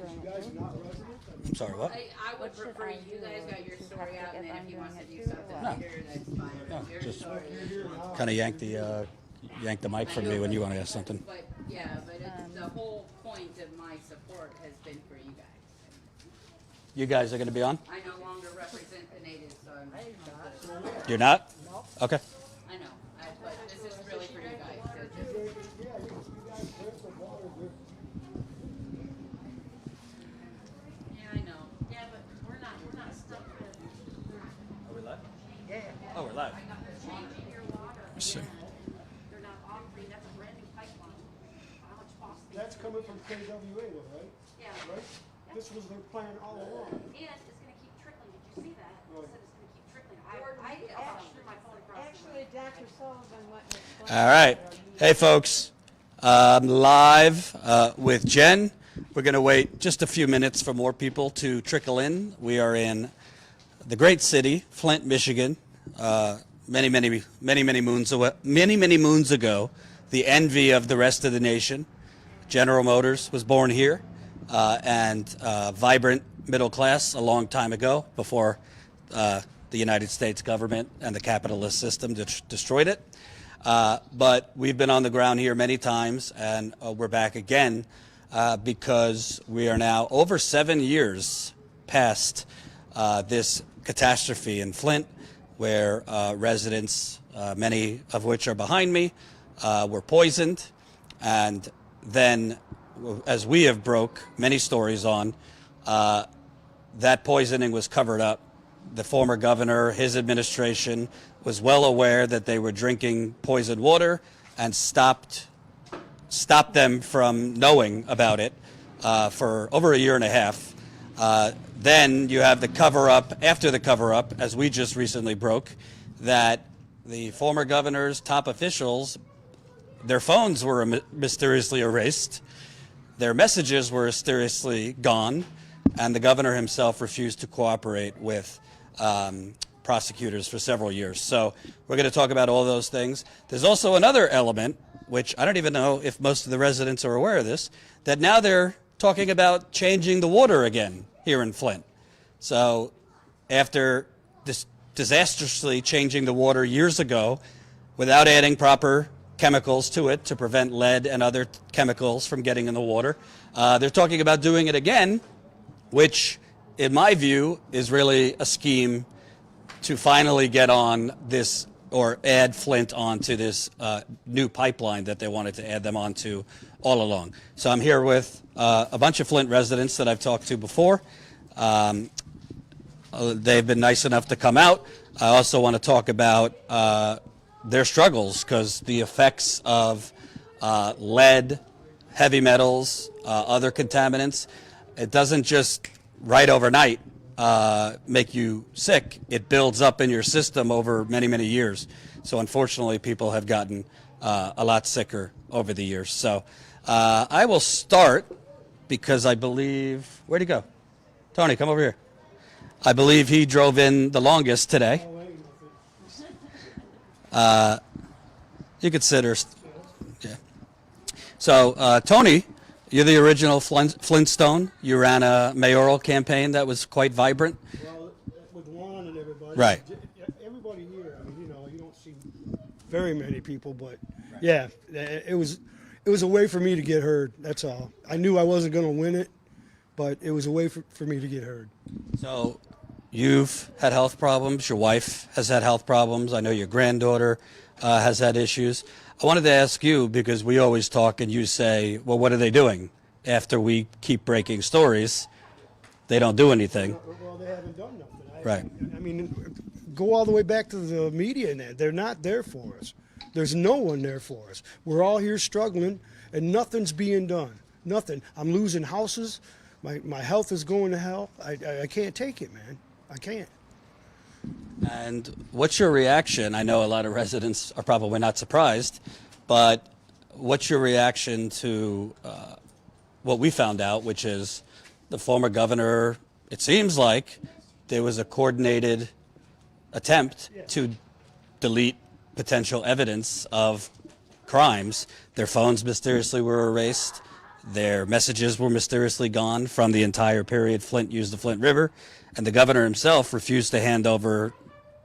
I'm sorry, what? I would prefer you guys got your story out, and then if he wants to do something later, that's fine. No, Your just story. kind of yank the mic from me when you want to ask something. But yeah, but the whole point of my support has been for you guys. You guys are going to be on? I no longer represent the natives, so I'm You're not? Okay. I know, but this is really for you guys. Yeah, I know. Yeah, but we're not stuck with. Are we live? Yeah. Oh, we're live. Changing your water. So, They're not offering, that's a brand new pipeline. How much cost? That's coming from KWA though, right? Yeah. Right? This was their plan all along. And it's gonna keep trickling. Did you see that? It said it's gonna keep trickling. I threw my phone across the Actually, room. Dr. Sullivan went and explained. all right. Hey, folks. Live with Jen. We're going to wait just a few minutes for more people to trickle in. We are in the great city, Flint, Michigan. Many moons ago, the envy of the rest of the nation. General Motors was born here, and vibrant middle class a long time ago, before the United States government and the capitalist system destroyed it. But we've been on the ground here many times, and we're back again because we are now over 7 years past this catastrophe in Flint, where residents, many of which are behind me, were poisoned. And then, as we have broke many stories on, that poisoning was covered up. The former governor, his administration, was well aware that they were drinking poisoned water and stopped them from knowing about it for over a year and a half. Then you have the cover-up, after the cover-up, as we just recently broke, that the former governor's top officials, their phones were mysteriously erased, their messages were mysteriously gone, and the governor himself refused to cooperate with prosecutors for several years. So we're going to talk about all those things. There's also another element, which I don't even know if most of the residents are aware of this, that now they're talking about changing the water again here in Flint. So after disastrously changing the water years ago without adding proper chemicals to it to prevent lead and other chemicals from getting in the water, they're talking about doing it again, which in my view is really a scheme to finally get on this, or add Flint onto this new pipeline that they wanted to add them onto all along. So I'm here with a bunch of Flint residents that I've talked to before. They've been nice enough to come out. I also want to talk about their struggles, because the effects of lead, heavy metals, other contaminants, it doesn't just right overnight make you sick. It builds up in your system over many, many years. So unfortunately, people have gotten a lot sicker over the years. So I will start, because I believe, where'd he go? Tony, come over here. I believe he drove in the longest today. You could sit or, yeah. So Tony, you're the original Flintstone. You ran a mayoral campaign that was quite vibrant. Well, with Juan and everybody. Right. Everybody here. I mean, you don't see very many people, but yeah, it was a way for me to get heard. That's all. I knew I wasn't going to win it, but it was a way for me to get heard. So you've had health problems. Your wife has had health problems. I know your granddaughter has had issues. I wanted to ask you, because we always talk and you say, well, what are they doing? After we keep breaking stories, they don't do anything. Well, they haven't done nothing. Right. I mean, go all the way back to the media and that. They're not there for us. There's no one there for us. We're all here struggling, and nothing's being done. Nothing. I'm losing houses. My health is going to hell. I can't take it, man. I can't. And what's your reaction? I know a lot of residents are probably not surprised, but what's your reaction to what we found out, which is the former governor, it seems like there was a coordinated attempt to delete potential evidence of crimes. Their phones mysteriously were erased. Their messages were mysteriously gone from the entire period Flint used the Flint River, and the governor himself refused to hand over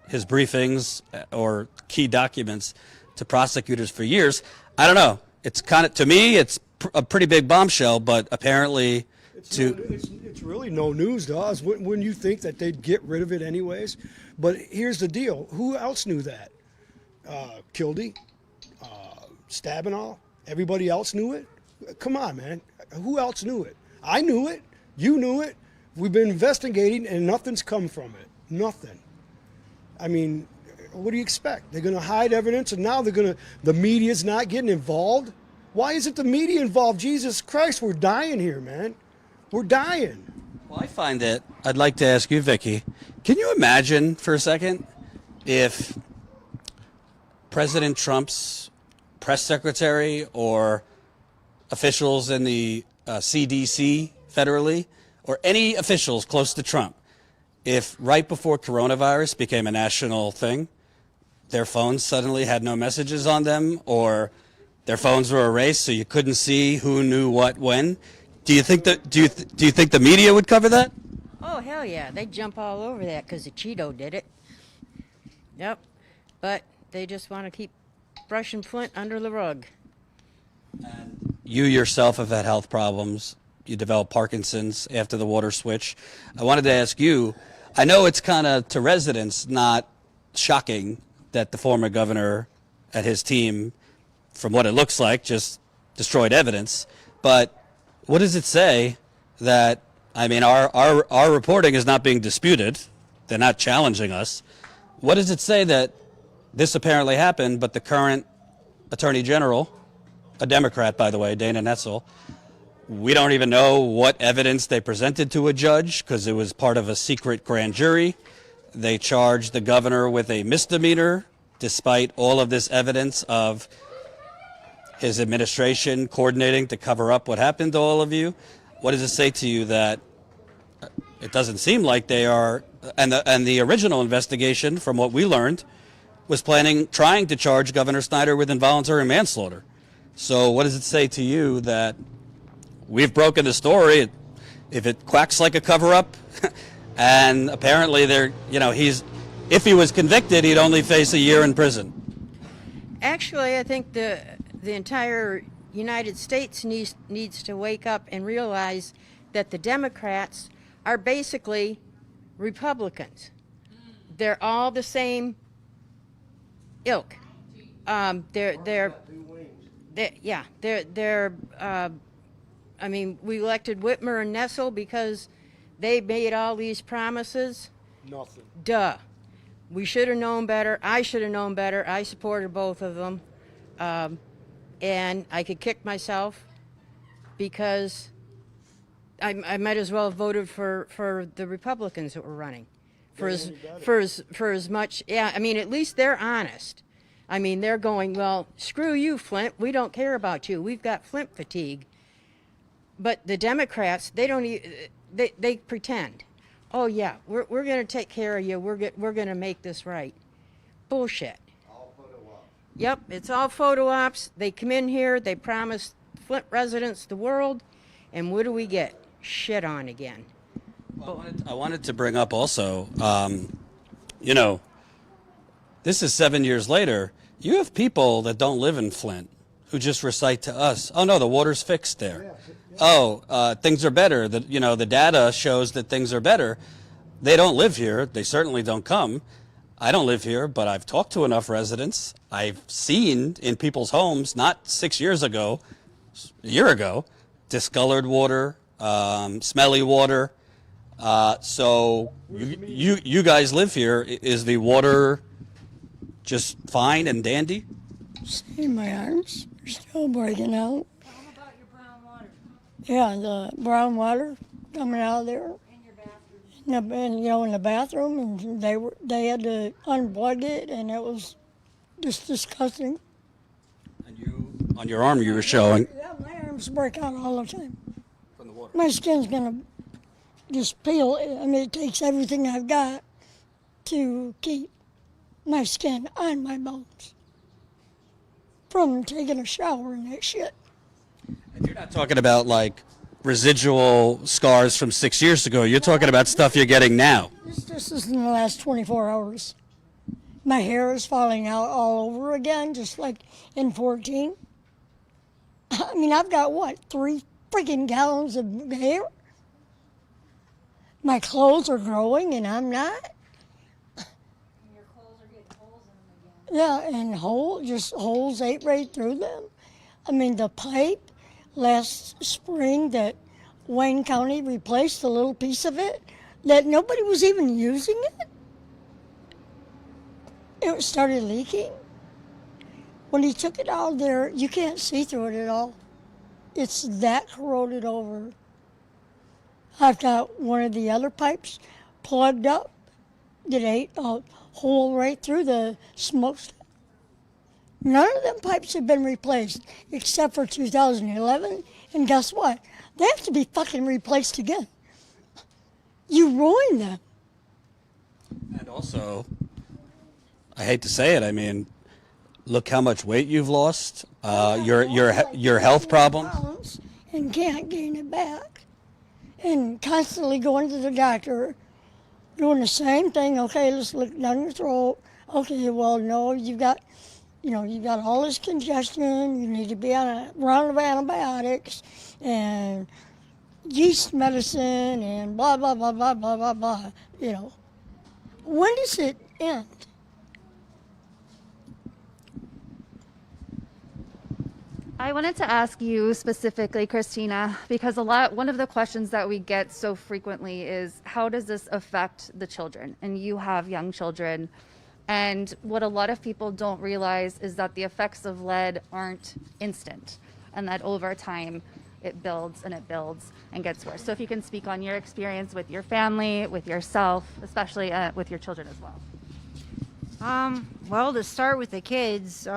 his briefings or key documents to prosecutors for years. I don't know. It's kind of, to me, it's a pretty big bombshell, but apparently It's really no news to us. Wouldn't you think that they'd get rid of it anyways? But here's the deal. Who else knew that? Kildee? Stabenow? Everybody else knew it? Come on, man. Who else knew it? I knew it. You knew it. We've been investigating and nothing's come from it. Nothing. I mean, what do you expect? They're going to hide evidence and now the media's not getting involved? Why isn't the media involved? Jesus Christ, we're dying here, man. We're dying. Well, I find it, I'd like to ask you, Vicki, can you imagine for a second if President Trump's press secretary or officials in the CDC federally or any officials close to Trump, if right before coronavirus became a national thing, their phones suddenly had no messages on them or their phones were erased so you couldn't see who knew what when? Do you think that? Do you think the media would cover that? Oh, hell yeah. They jump all over that because the Cheeto did it. Yep. But they just want to keep brushing Flint under the rug. You yourself have had health problems. You developed Parkinson's after the water switch. I wanted to ask you, I know it's kind of to residents not shocking that the former governor and his team, from what it looks like, just destroyed evidence. But what does it say that, I mean, our reporting is not being disputed. They're not challenging us. What does it say that this apparently happened, but the current Attorney General, a Democrat, by the way, Dana Nessel, we don't even know what evidence they presented to a judge because it was part of a secret grand jury. They charged the governor with a misdemeanor despite all of this evidence of his administration coordinating to cover up what happened to all of you. What does it say to you that it doesn't seem like they are, and the original investigation, from what we learned, was trying to charge Governor Snyder with involuntary manslaughter. So what does it say to you that we've broken the story? If it quacks like a cover-up, and apparently if he was convicted, he'd only face a year in prison. Actually, I think the entire United States needs to wake up and realize that the Democrats are basically Republicans. They're all the same ilk. They're I mean, we elected Whitmer and Nessel because they made all these promises. Nothing. Duh. We should have known better. I should have known better. I supported both of them. And I could kick myself because I might as well have voted for the Republicans that were running. For as much, yeah, I mean, at least they're honest. I mean, they're going, well, screw you, Flint. We don't care about you. We've got Flint fatigue. But the Democrats, they pretend. Oh yeah, we're going to take care of you. We're going to make this right. Bullshit. All photo op. Yep, it's all photo ops. They come in here, they promise Flint residents the world, and what do we get? Shit on again. Well, I wanted to bring up also, this is 7 years later. You have people that don't live in Flint who just recite to us, oh no, the water's fixed there. Oh, things are better. The data shows that things are better. They don't live here. They certainly don't come. I don't live here, but I've talked to enough residents. I've seen in people's homes, not 6 years ago, a year ago, discolored water, smelly water. So you guys live here. Is the water just fine and dandy? See, my arms are still breaking out. Tell them about your brown water Yeah, the brown water coming out of there. in your bathroom. In the bathroom, and they had to unplug it, and it was just disgusting. And you, on your arm, you were showing. Yeah, my arms break out all the time. From the water. My skin's gonna just peel. I mean, it takes everything I've got to keep my skin on my bones from taking a shower and that shit. And you're not talking about like residual scars from 6 years ago. You're talking about stuff you're getting now. This is in the last 24 hours. My hair is falling out all over again, just like in 14. I mean, I've got, what, 3 freaking gallons of hair? My clothes are growing and I'm not. Your clothes are getting holes in them again. Yeah, and holes ate right through them. I mean, the pipe last spring that Wayne County replaced a little piece of it, that nobody was even using it. It started leaking. When he took it out there, you can't see through it at all. It's that corroded over. I've got one of the other pipes plugged up. It ate a hole right through the smokestack. None of them pipes have been replaced except for 2011. And guess what? They have to be fucking replaced again. You ruined them. And also, I hate to say it, I mean, look how much weight you've lost. Your health problems. And can't gain it back. And constantly going to the doctor, doing the same thing. Okay, let's look down your throat. Okay, well, no, you've got all this congestion. You need to be on a round of antibiotics and yeast medicine and blah, blah, blah, blah, blah, blah, blah. You know, when does it end? I wanted to ask you specifically, Christina, because one of the questions that we get so frequently is, how does this affect the children? And you have young children. And what a lot of people don't realize is that the effects of lead aren't instant, and that over time it builds and gets worse. So if you can speak on your experience with your family, with yourself, especially with your children as well. Well, to start with the kids,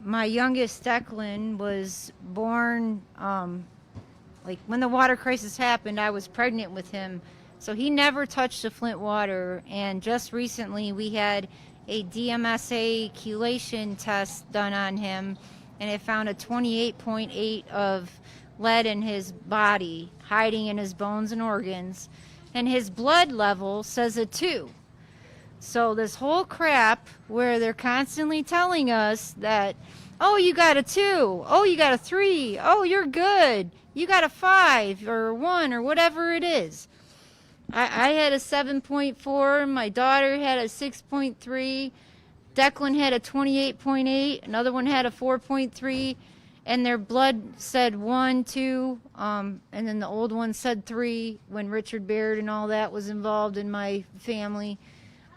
my youngest Declan was born, like when the water crisis happened, I was pregnant with him. So he never touched the Flint water. And just recently we had a DMSA chelation test done on him, and it found a 28.8 of lead in his body, hiding in his bones and organs. And his blood level says a 2. So this whole crap where they're constantly telling us that, oh, you got a 2, oh, you got a 3, oh, you're good, you got a 5 or 1 or whatever it is. I had a 7.4, my daughter had a 6.3, Declan had a 28.8, another one had a 4.3, and their blood said 1, 2, and then the old one said 3 when Richard Baird and all that was involved in my family.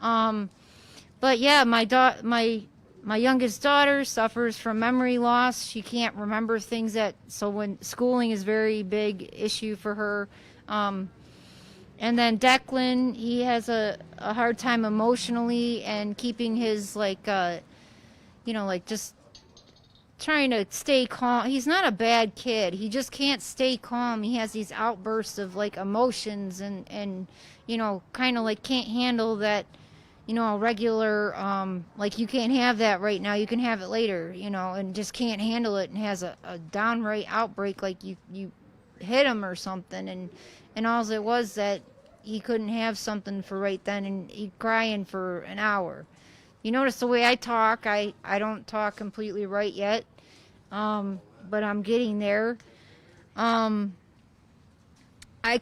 But yeah, my youngest daughter suffers from memory loss. She can't remember things so when schooling is a very big issue for her. And then Declan, he has a hard time emotionally and keeping his just trying to stay calm. He's not a bad kid. He just can't stay calm. He has these outbursts of like emotions and kind of like can't handle that. A regular, like you can't have that right now, you can have it later, and just can't handle it and has a downright outbreak like you hit him or something. And all it was that he couldn't have something for right then, and he'd crying for an hour. You notice the way I talk, I don't talk completely right yet, but I'm getting there. I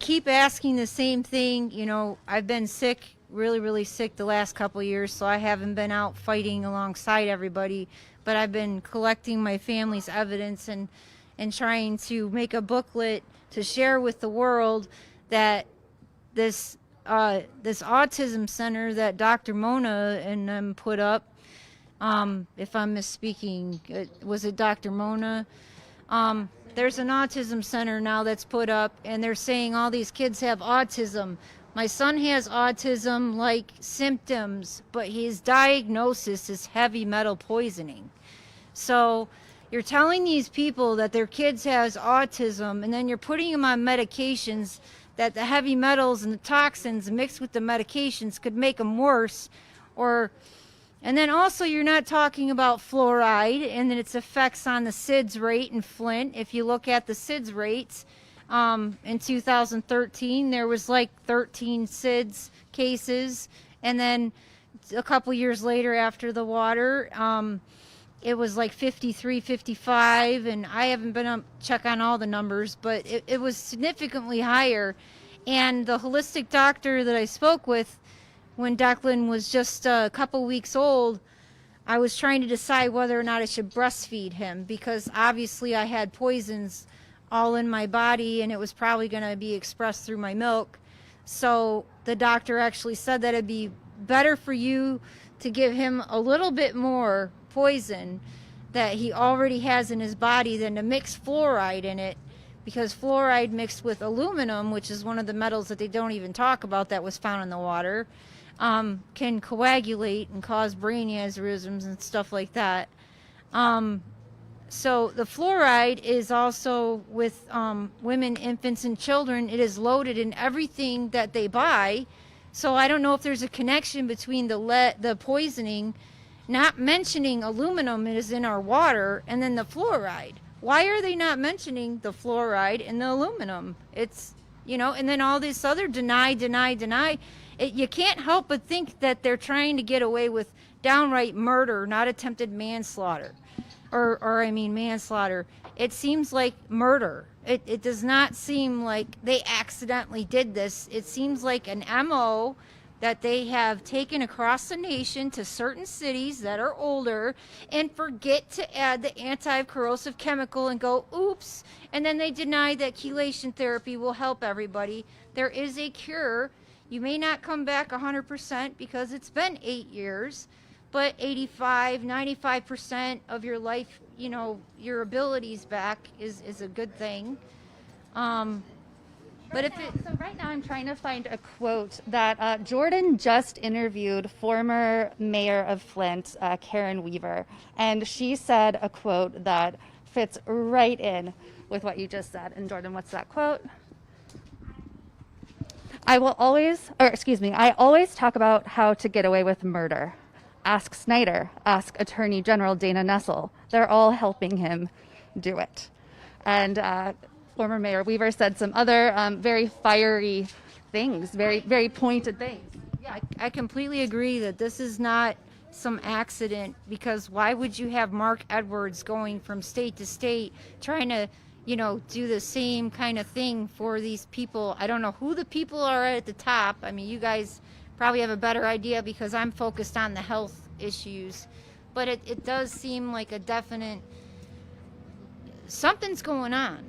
keep asking the same thing. I've been sick, really, really sick the last couple of years, so I haven't been out fighting alongside everybody, but I've been collecting my family's evidence and trying to make a booklet to share with the world that this Autism Center that Dr. Mona and them put up, if I'm misspeaking, was it Dr. Mona? There's an Autism Center now that's put up, and they're saying all these kids have autism. My son has autism-like symptoms, but his diagnosis is heavy metal poisoning. So you're telling these people that their kids has autism, and then you're putting them on medications that the heavy metals and the toxins mixed with the medications could make them worse, And then also you're not talking about fluoride and then its effects on the SIDS rate in Flint. If you look at the SIDS rates, in 2013 there was like 13 SIDS cases, and then a couple years later after the water, it was like 53, 55, and I haven't been up check on all the numbers, but it was significantly higher. And the holistic doctor that I spoke with when Declan was just a couple weeks old, I was trying to decide whether or not I should breastfeed him, because obviously I had poisons all in my body and it was probably going to be expressed through my milk. So the doctor actually said that it'd be better for you to give him a little bit more poison that he already has in his body than to mix fluoride in it, because fluoride mixed with aluminum, which is one of the metals that they don't even talk about that was found in the water, can coagulate and cause brain aneurysms and stuff like that. So the fluoride is also with women, infants, and children. It is loaded in everything that they buy. So I don't know if there's a connection between the poisoning, not mentioning aluminum is in our water, and then the fluoride. Why are they not mentioning the fluoride and the aluminum? It's, and then all this other deny. You can't help but think that they're trying to get away with downright murder, not attempted manslaughter. Or manslaughter. It seems like murder. It does not seem like they accidentally did this. It seems like an MO that they have taken across the nation to certain cities that are older and forget to add the anti-corrosive chemical and go, oops, and then they deny that chelation therapy will help everybody. There is a cure. You may not come back 100% because it's been 8 years, but 85, 95% of your life, your abilities back is a good thing. But So right now I'm trying to find a quote that Jordan just interviewed former mayor of Flint, Karen Weaver, and she said a quote that fits right in with what you just said. And Jordan, what's that quote? I always talk about how to get away with murder. Ask Snyder, ask Attorney General Dana Nessel. They're all helping him do it. And former Mayor Weaver said some other very fiery things, very, very pointed things. Yeah, I completely agree that this is not some accident, because why would you have Mark Edwards going from state to state trying to, do the same kind of thing for these people? I don't know who the people are at the top. I mean, you guys probably have a better idea because I'm focused on the health issues, but it does seem like a definite something's going on,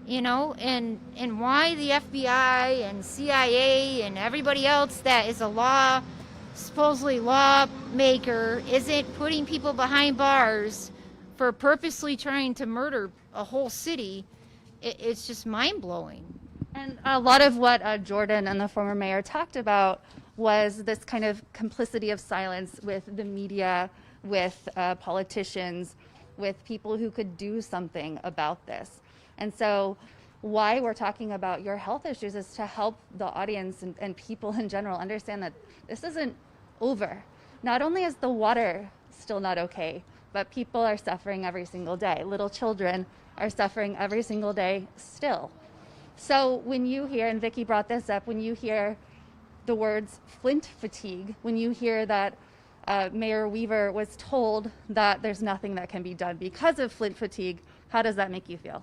and why the FBI and CIA and everybody else that is a supposedly lawmaker isn't putting people behind bars for purposely trying to murder a whole city. It's just mind-blowing. And a lot of what Jordan and the former mayor talked about was this kind of complicity of silence with the media, with politicians, with people who could do something about this. And so why we're talking about your health issues is to help the audience and people in general understand that this isn't over. Not only is the water still not okay, but people are suffering every single day. Little children are suffering every single day still. So when you hear, and Vicki brought this up, when you hear the words Flint fatigue, when you hear that Mayor Weaver was told that there's nothing that can be done because of Flint fatigue, how does that make you feel?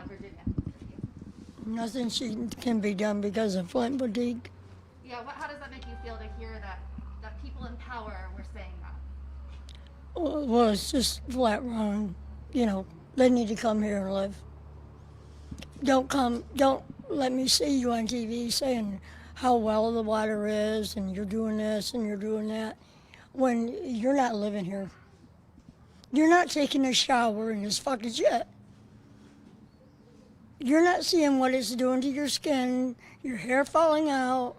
Virginia? Nothing can be done because of Flint fatigue. Yeah, how does that make you feel to hear that people in power were saying that? Well, it's just flat wrong. They need to come here and live. Don't let me see you on TV saying how well the water is and you're doing this and you're doing that when you're not living here. You're not taking a shower in this fucking shit. You're not seeing what it's doing to your skin, your hair falling out,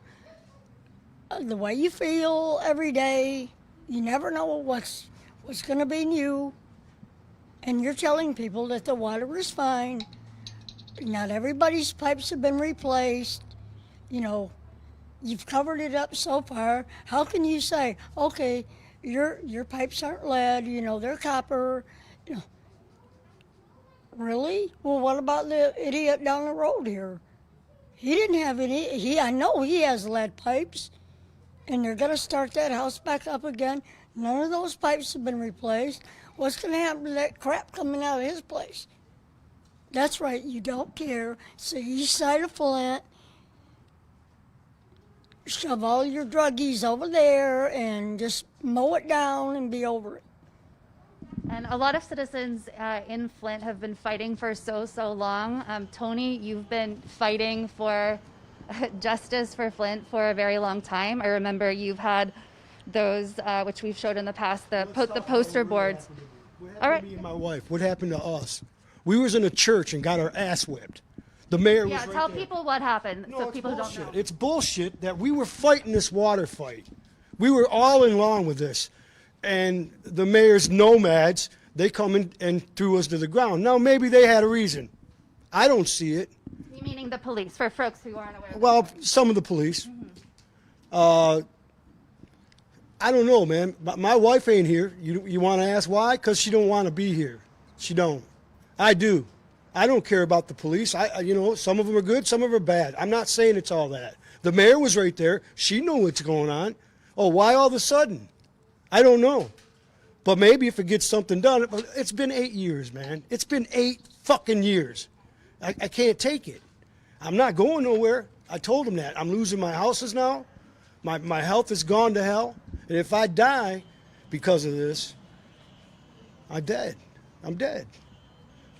the way you feel every day. You never know what's going to be new. And you're telling people that the water is fine. Not everybody's pipes have been replaced. You've covered it up so far. How can you say, okay, your pipes aren't lead, you know, they're copper. You know, really? Well, what about the idiot down the road here? He didn't have any. I know he has lead pipes, and they're gonna start that house back up again. None of those pipes have been replaced. What's gonna happen to that crap coming out of his place? That's right, you don't care. It's the east side of Flint. Shove all your druggies over there and just mow it down and be over it. And a lot of citizens in Flint have been fighting for so long. Tony, you've been fighting for justice for Flint for a very long time. I remember you've had those, which we've showed in the past, the poster boards. All right. Me and my wife. What happened to us? We was in a church and got our ass whipped. The mayor was Yeah, right tell there. people what happened, No, so it's people who don't bullshit. know. It's bullshit that we were fighting this water fight. We were all in line with this. And the mayor's nomads, they come in and threw us to the ground. Now, maybe they had a reason. I don't see it. You meaning the police, for folks who aren't aware. Well, some of the police. I don't know, man. My wife ain't here. You want to ask why? Because she don't want to be here. She don't. I do. I don't care about the police. You know, some of them are good, some of them are bad. I'm not saying it's all that. The mayor was right there. She knew what's going on. Oh, why all of a sudden? I don't know. But maybe if it gets something done. It's been 8 years, man. It's been 8 fucking years. I can't take it. I'm not going nowhere. I told him that. I'm losing my houses now. My health has gone to hell. And if I die because of this, I'm dead. I'm dead.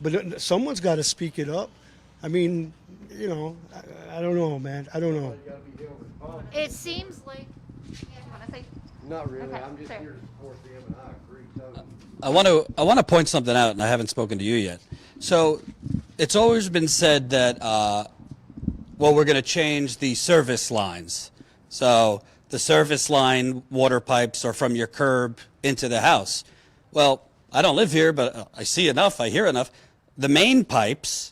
But someone's got to speak it up. I mean, you know, I don't know, man. I don't know. It seems like. Yeah, you want to say? Not really. Okay, I'm just sure. here to support them, and I agree totally. I want to point something out, and I haven't spoken to you yet. So, it's always been said that, well, we're going to change the service lines. So, the service line water pipes are from your curb into the house. Well, I don't live here, but I see enough, I hear enough. The main pipes,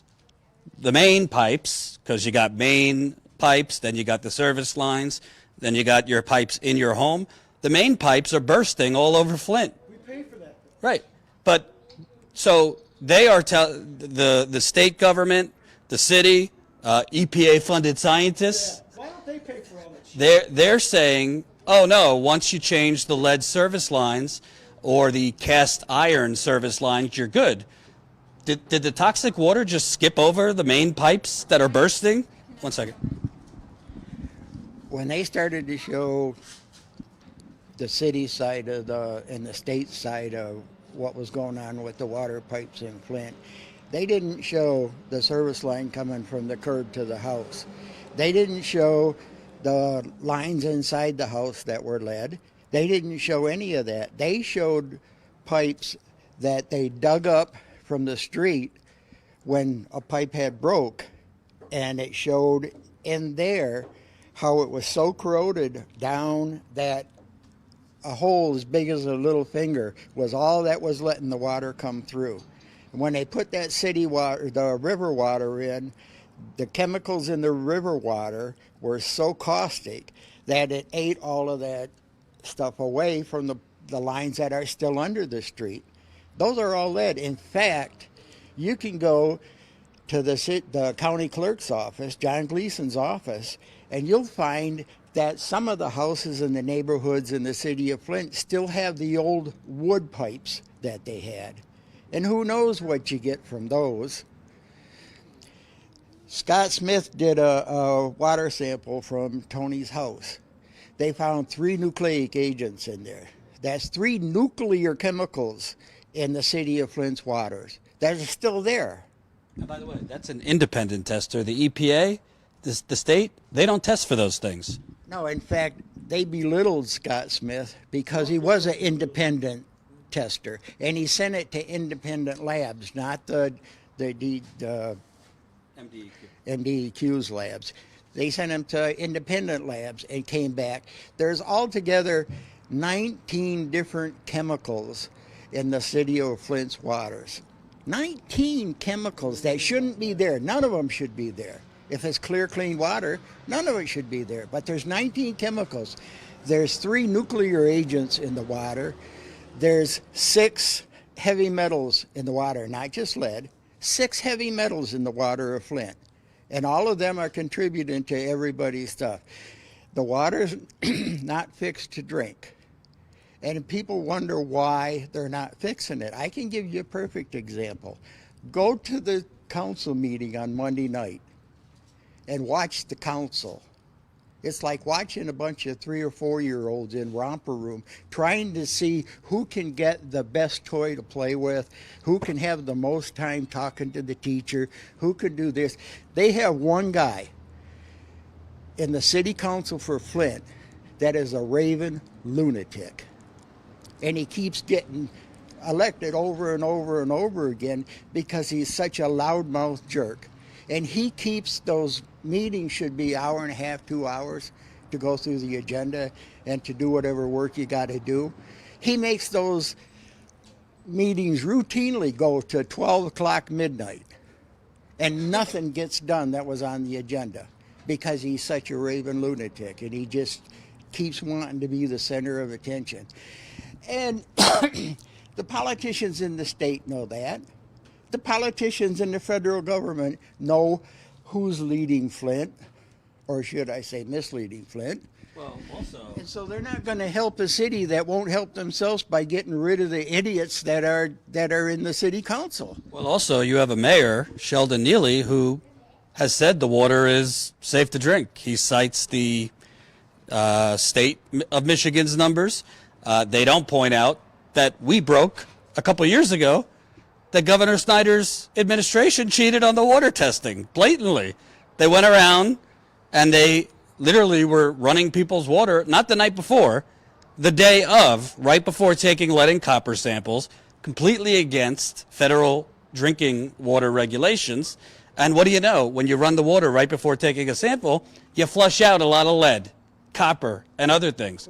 because you got main pipes, then you got the service lines, then you got your pipes in your home. The main pipes are bursting all over Flint. We pay for that. Right. But so they are the state government, the city, EPA funded scientists. Why don't they pay for all that shit? They're saying, oh no, once you change the lead service lines or the cast iron service lines, you're good. Did the toxic water just skip over the main pipes that are bursting? 1 second. When they started to show the city side of and the state side of what was going on with the water pipes in Flint, they didn't show the service line coming from the curb to the house. They didn't show the lines inside the house that were lead. They didn't show any of that. They showed pipes that they dug up from the street when a pipe had broke, and it showed in there how it was so corroded down that a hole as big as a little finger was all that was letting the water come through. And when they put that city water, the river water in, the chemicals in the river water were so caustic that it ate all of that stuff away from the lines that are still under the street. Those are all lead. In fact, you can go to the county clerk's office, John Gleason's office, and you'll find that some of the houses in the neighborhoods in the city of Flint still have the old wood pipes that they had. And who knows what you get from those. Scott Smith did a water sample from Tony's house. They found 3 nucleic agents in there. That's 3 nuclear chemicals in the city of Flint's waters that are still there. And by the way, that's an independent tester. The EPA, the state, they don't test for those things. No, in fact, they belittled Scott Smith because he was an independent tester, and he sent it to independent labs, not the MDEQ's labs. They sent him to independent labs and came back. There's altogether 19 different chemicals in the city of Flint's waters. 19 chemicals that shouldn't be there. None of them should be there. If it's clear, clean water, none of it should be there. But there's 19 chemicals. There's 3 nuclear agents in the water. There's 6 heavy metals in the water, not just lead. 6 heavy metals in the water of Flint. And all of them are contributing to everybody's stuff. The water's not fixed to drink. And people wonder why they're not fixing it. I can give you a perfect example. Go to the council meeting on Monday night and watch the council. It's like watching a bunch of 3 or 4-year-olds in romper room trying to see who can get the best toy to play with, who can have the most time talking to the teacher, who can do this. They have one guy in the city council for Flint that is a raving lunatic. And he keeps getting elected over and over and over again because he's such a loudmouth jerk. And he keeps those meetings should be hour and a half, 2 hours to go through the agenda and to do whatever work you got to do. He makes those meetings routinely go to 12 o'clock midnight. And nothing gets done that was on the agenda because he's such a raving lunatic and he just keeps wanting to be the center of attention. And the politicians in the state know that. The politicians in the federal government know who's leading Flint, or should I say misleading Flint. Well, also, And so they're not going to help a city that won't help themselves by getting rid of the idiots that are in the city council. well, also, you have a mayor, Sheldon Neely, who has said the water is safe to drink. He cites the state of Michigan's numbers. They don't point out that we broke a couple years ago that Governor Snyder's administration cheated on the water testing blatantly. They went around and they literally were running people's water, not the night before, the day of, right before taking lead and copper samples, completely against federal drinking water regulations. And what do you know? When you run the water right before taking a sample, you flush out a lot of lead, copper, and other things.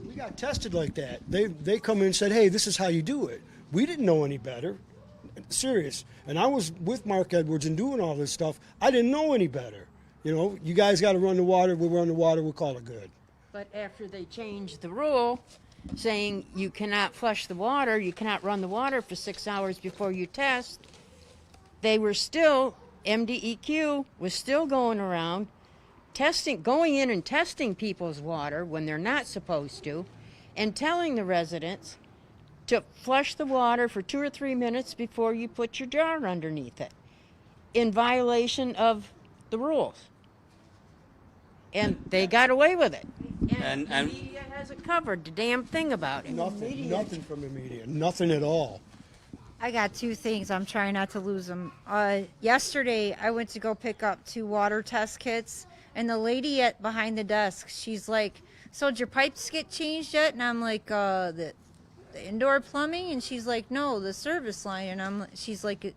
We got tested like that. They come in and said, hey, this is how you do it. We didn't know any better. Serious. And I was with Mark Edwards and doing all this stuff. I didn't know any better. You know, you guys got to run the water. We'll run the water. We'll call it good. But after they changed the rule, saying you cannot flush the water, you cannot run the water for 6 hours before you test, they were still, MDEQ was still going around going in and testing people's water when they're not supposed to, and telling the residents to flush the water for 2 or 3 minutes before you put your jar underneath it, in violation of the rules. And they got away with it. And the media hasn't covered the damn thing about it. Nothing from the media. Nothing at all. I got 2 things. I'm trying not to lose them. Yesterday, I went to go pick up 2 water test kits, and the lady behind the desk, she's like, "So did your pipes get changed yet?" And I'm like, "The indoor plumbing?" And she's like, "No, the service line." And she's like, "Did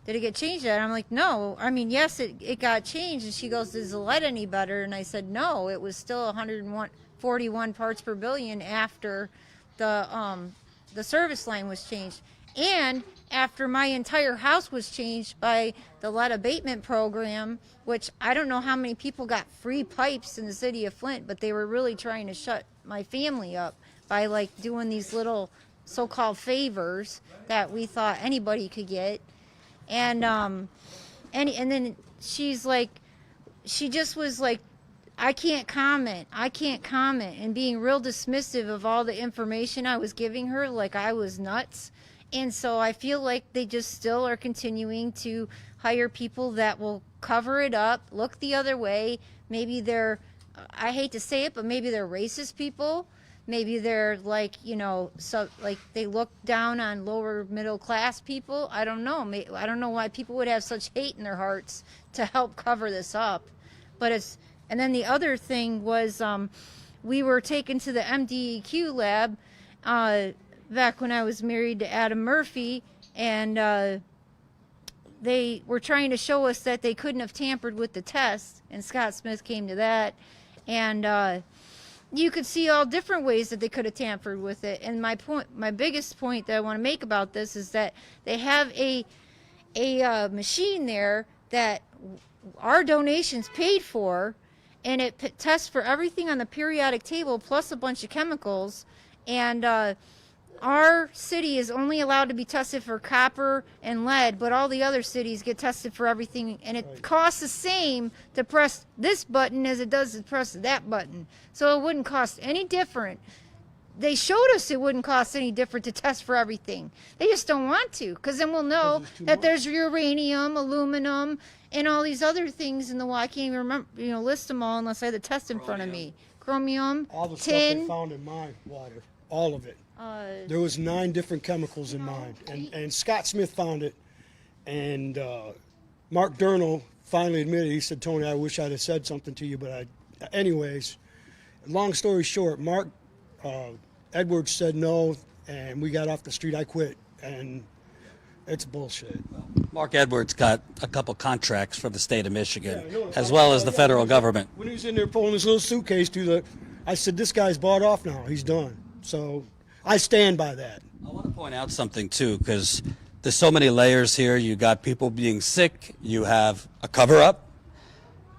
it get changed yet?" And I'm like, "No. I mean, yes, it got changed." And she goes, "Does the lead any better?" And I said, "No, it was still 141 parts per billion after the service line was changed. And after my entire house was changed by the lead abatement program, which I don't know how many people got free pipes in the city of Flint, but they were really trying to shut my family up by like doing these little so-called favors that we thought anybody could get. And then she's like, she just was like, I can't comment, and being real dismissive of all the information I was giving her, like I was nuts. And so I feel like they just still are continuing to hire people that will cover it up, look the other way. Maybe they're, I hate to say it, but maybe they're racist people. Maybe they're like, you know, so like they look down on lower middle class people. I don't know. I don't know why people would have such hate in their hearts to help cover this up. But it's, and then the other thing was we were taken to the MDEQ lab back when I was married to Adam Murphy, and they were trying to show us that they couldn't have tampered with the test, and Scott Smith came to that, and you could see all different ways that they could have tampered with it. And my biggest point that I want to make about this is that they have a machine there that our donations paid for, and it tests for everything on the periodic table plus a bunch of chemicals, and our city is only allowed to be tested for copper and lead, but all the other cities get tested for everything, and it costs the same to press this button as it does to press that button. So it wouldn't cost any different. They showed us it wouldn't cost any different to test for everything. They just don't want to, because then we'll know that there's uranium, aluminum, and all these other things in the water. I can't even remember, list them all unless I had the test in front of me. Chromium, All the stuff tin. they found in my water, all of it. There was 9 different chemicals in mine, and Scott Smith found it, and Mark Durnall finally admitted. He said, "Tony, I wish I'd have said something to you, but anyways, long story short, Mark Edwards said no, and we got off the street. I quit, and it's bullshit." Mark Edwards got a couple contracts from the state of Michigan, as well as the federal government. When he was in there pulling his little suitcase I said, "This guy's bought off now. He's done." So I stand by that. I want to point out something, too, because there's so many layers here. You got people being sick. You have a cover-up.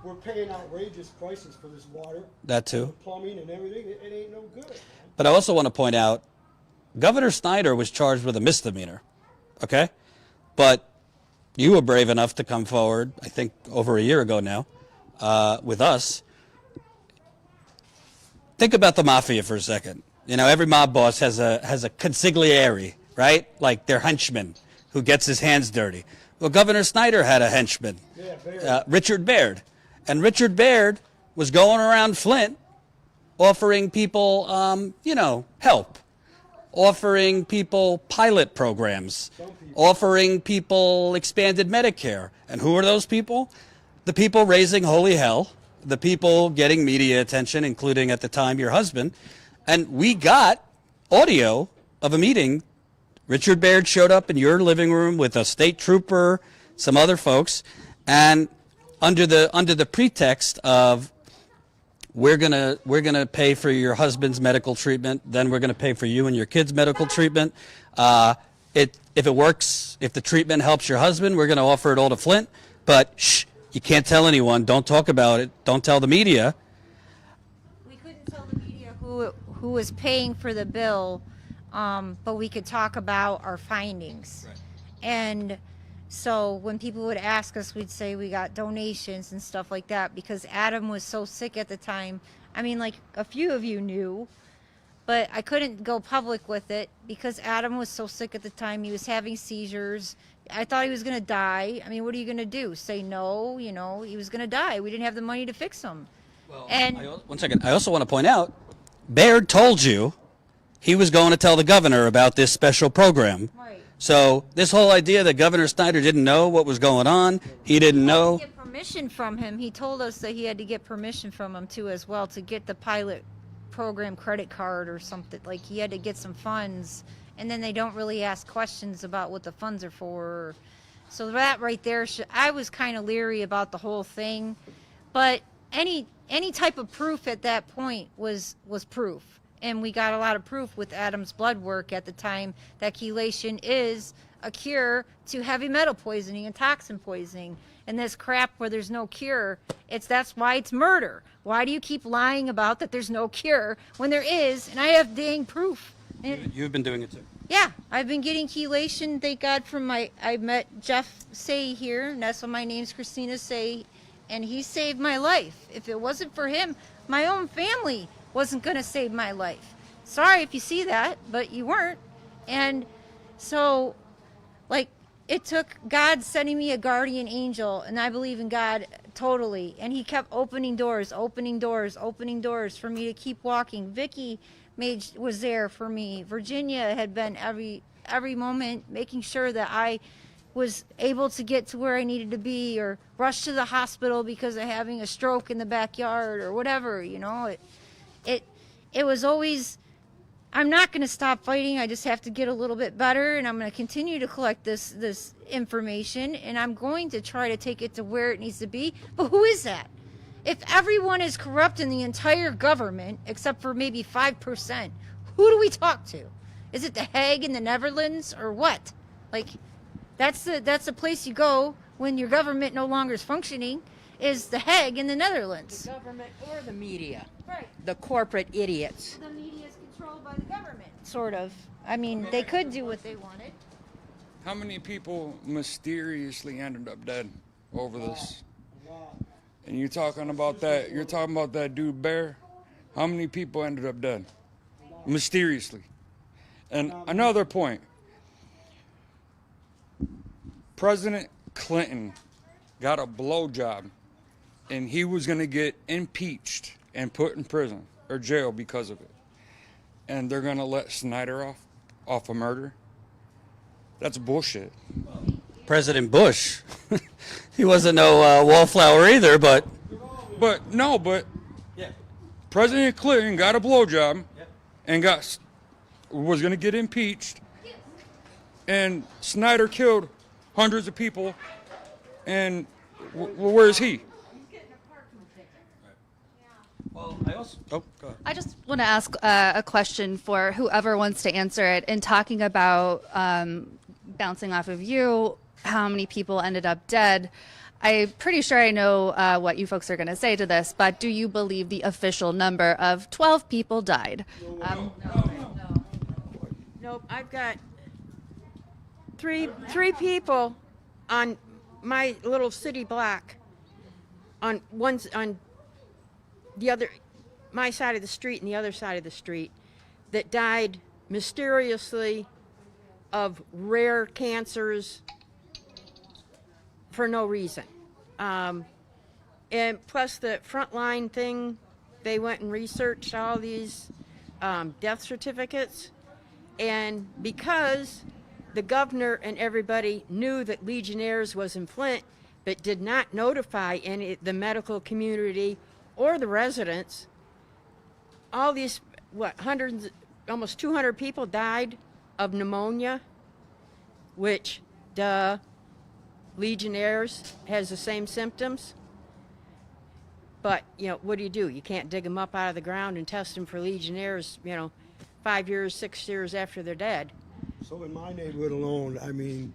We're paying outrageous prices for this water. That, too. The plumbing and everything. It ain't no good. But I also want to point out, Governor Snyder was charged with a misdemeanor, okay? But you were brave enough to come forward, I think over a year ago now, with us. Think about the mafia for a second. Every mob boss has a consigliere, right? Like their henchman who gets his hands dirty. Well, Governor Snyder had a henchman, Richard Baird. And Richard Baird was going around Flint offering people, help, offering people pilot programs, offering people expanded Medicare. And who are those people? The people raising holy hell, the people getting media attention, including at the time your husband. And we got audio of a meeting. Richard Baird showed up in your living room with a state trooper, some other folks, and under the pretext of we're gonna pay for your husband's medical treatment, then we're gonna pay for you and your kids' medical treatment. If it works, if the treatment helps your husband, we're gonna offer it all to Flint. But shh, you can't tell anyone. Don't talk about it. Don't tell the media. We couldn't tell the media who was paying for the bill, but we could talk about our findings. Right. And so when people would ask us, we'd say we got donations and stuff like that, because Adam was so sick at the time. I mean, like a few of you knew, but I couldn't go public with it because Adam was so sick at the time. He was having seizures. I thought he was going to die. I mean, what are you going to do? Say no? He was going to die. We didn't have the money to fix him. Well, and one second. I also want to point out, Baird told you he was going to tell the governor about this special program. Right. So this whole idea that Governor Snyder didn't know what was going on, he didn't know. Get permission from him. He told us that he had to get permission from him too, as well, to get the pilot program credit card or something. Like he had to get some funds, and then they don't really ask questions about what the funds are for. So that right there, I was kind of leery about the whole thing, but any type of proof at that point was proof. And we got a lot of proof with Adam's blood work at the time that chelation is a cure to heavy metal poisoning and toxin poisoning. And this crap where there's no cure, that's why it's murder. Why do you keep lying about that there's no cure when there is? And I have dang proof. You've been doing it too. Yeah, I've been getting chelation, thank God, I met Jeff Say here, and that's why my name's Christina Say, and he saved my life. If it wasn't for him, my own family wasn't going to save my life. Sorry if you see that, but you weren't. And so, it took God sending me a guardian angel, and I believe in God totally. And he kept opening doors for me to keep walking. Vicky was there for me. Virginia had been every moment making sure that I was able to get to where I needed to be, or rush to the hospital because of having a stroke in the backyard or whatever, It was always, I'm not going to stop fighting. I just have to get a little bit better, and I'm going to continue to collect this information, and I'm going to try to take it to where it needs to be. But who is that? If everyone is corrupt in the entire government, except for maybe 5%, who do we talk to? Is it the Hague in the Netherlands or what? That's the place you go when your government no longer is functioning is The Hague in the Netherlands. The government or the media. Right. The corporate idiots. The media is controlled by the government. Sort of. I mean, they could do what they wanted. How many people mysteriously ended up dead over this? And you're talking about that dude Bear? How many people ended up dead? Mysteriously. And another point. President Clinton got a blowjob, and he was going to get impeached and put in prison or jail because of it. And they're going to let Snyder off of murder? That's bullshit. President Bush, he wasn't no wallflower either, but President Clinton got a blowjob and was going to get impeached, and Snyder killed hundreds of people, and where is he? Well, I also. Oh, go ahead. I just want to ask a question for whoever wants to answer it. In talking about bouncing off of you, how many people ended up dead, I'm pretty sure I know what you folks are going to say to this, but do you believe the official number of 12 people died? Nope, I've got three people on my little city block, on the other, my side of the street and the other side of the street, that died mysteriously of rare cancers for no reason. And plus the frontline thing, they went and researched all these death certificates. And because the governor and everybody knew that Legionnaires was in Flint, but did not notify the medical community or the residents, all these, hundreds, almost 200 people died of pneumonia, which, Legionnaires has the same symptoms. But, what do? You can't dig them up out of the ground and test them for Legionnaires, 5 years, 6 years after they're dead. So in my neighborhood alone, I mean,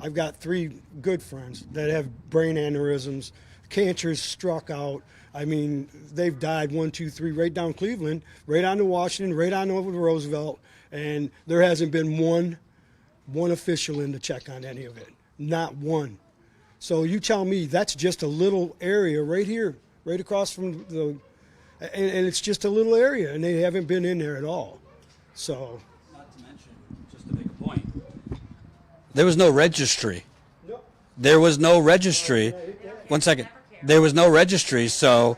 I've got 3 good friends that have brain aneurysms, cancers struck out. I mean, they've died 1, 2, 3 right down Cleveland, right on to Washington, right on over to Roosevelt, and there hasn't been one official in to check on any of it. Not one. So you tell me that's just a little area right here, right across from and it's just a little area, and they haven't been in there at all. So. Not to mention, just to make a point, there was no registry. Nope. There was no registry. 1 second. There was no registry, so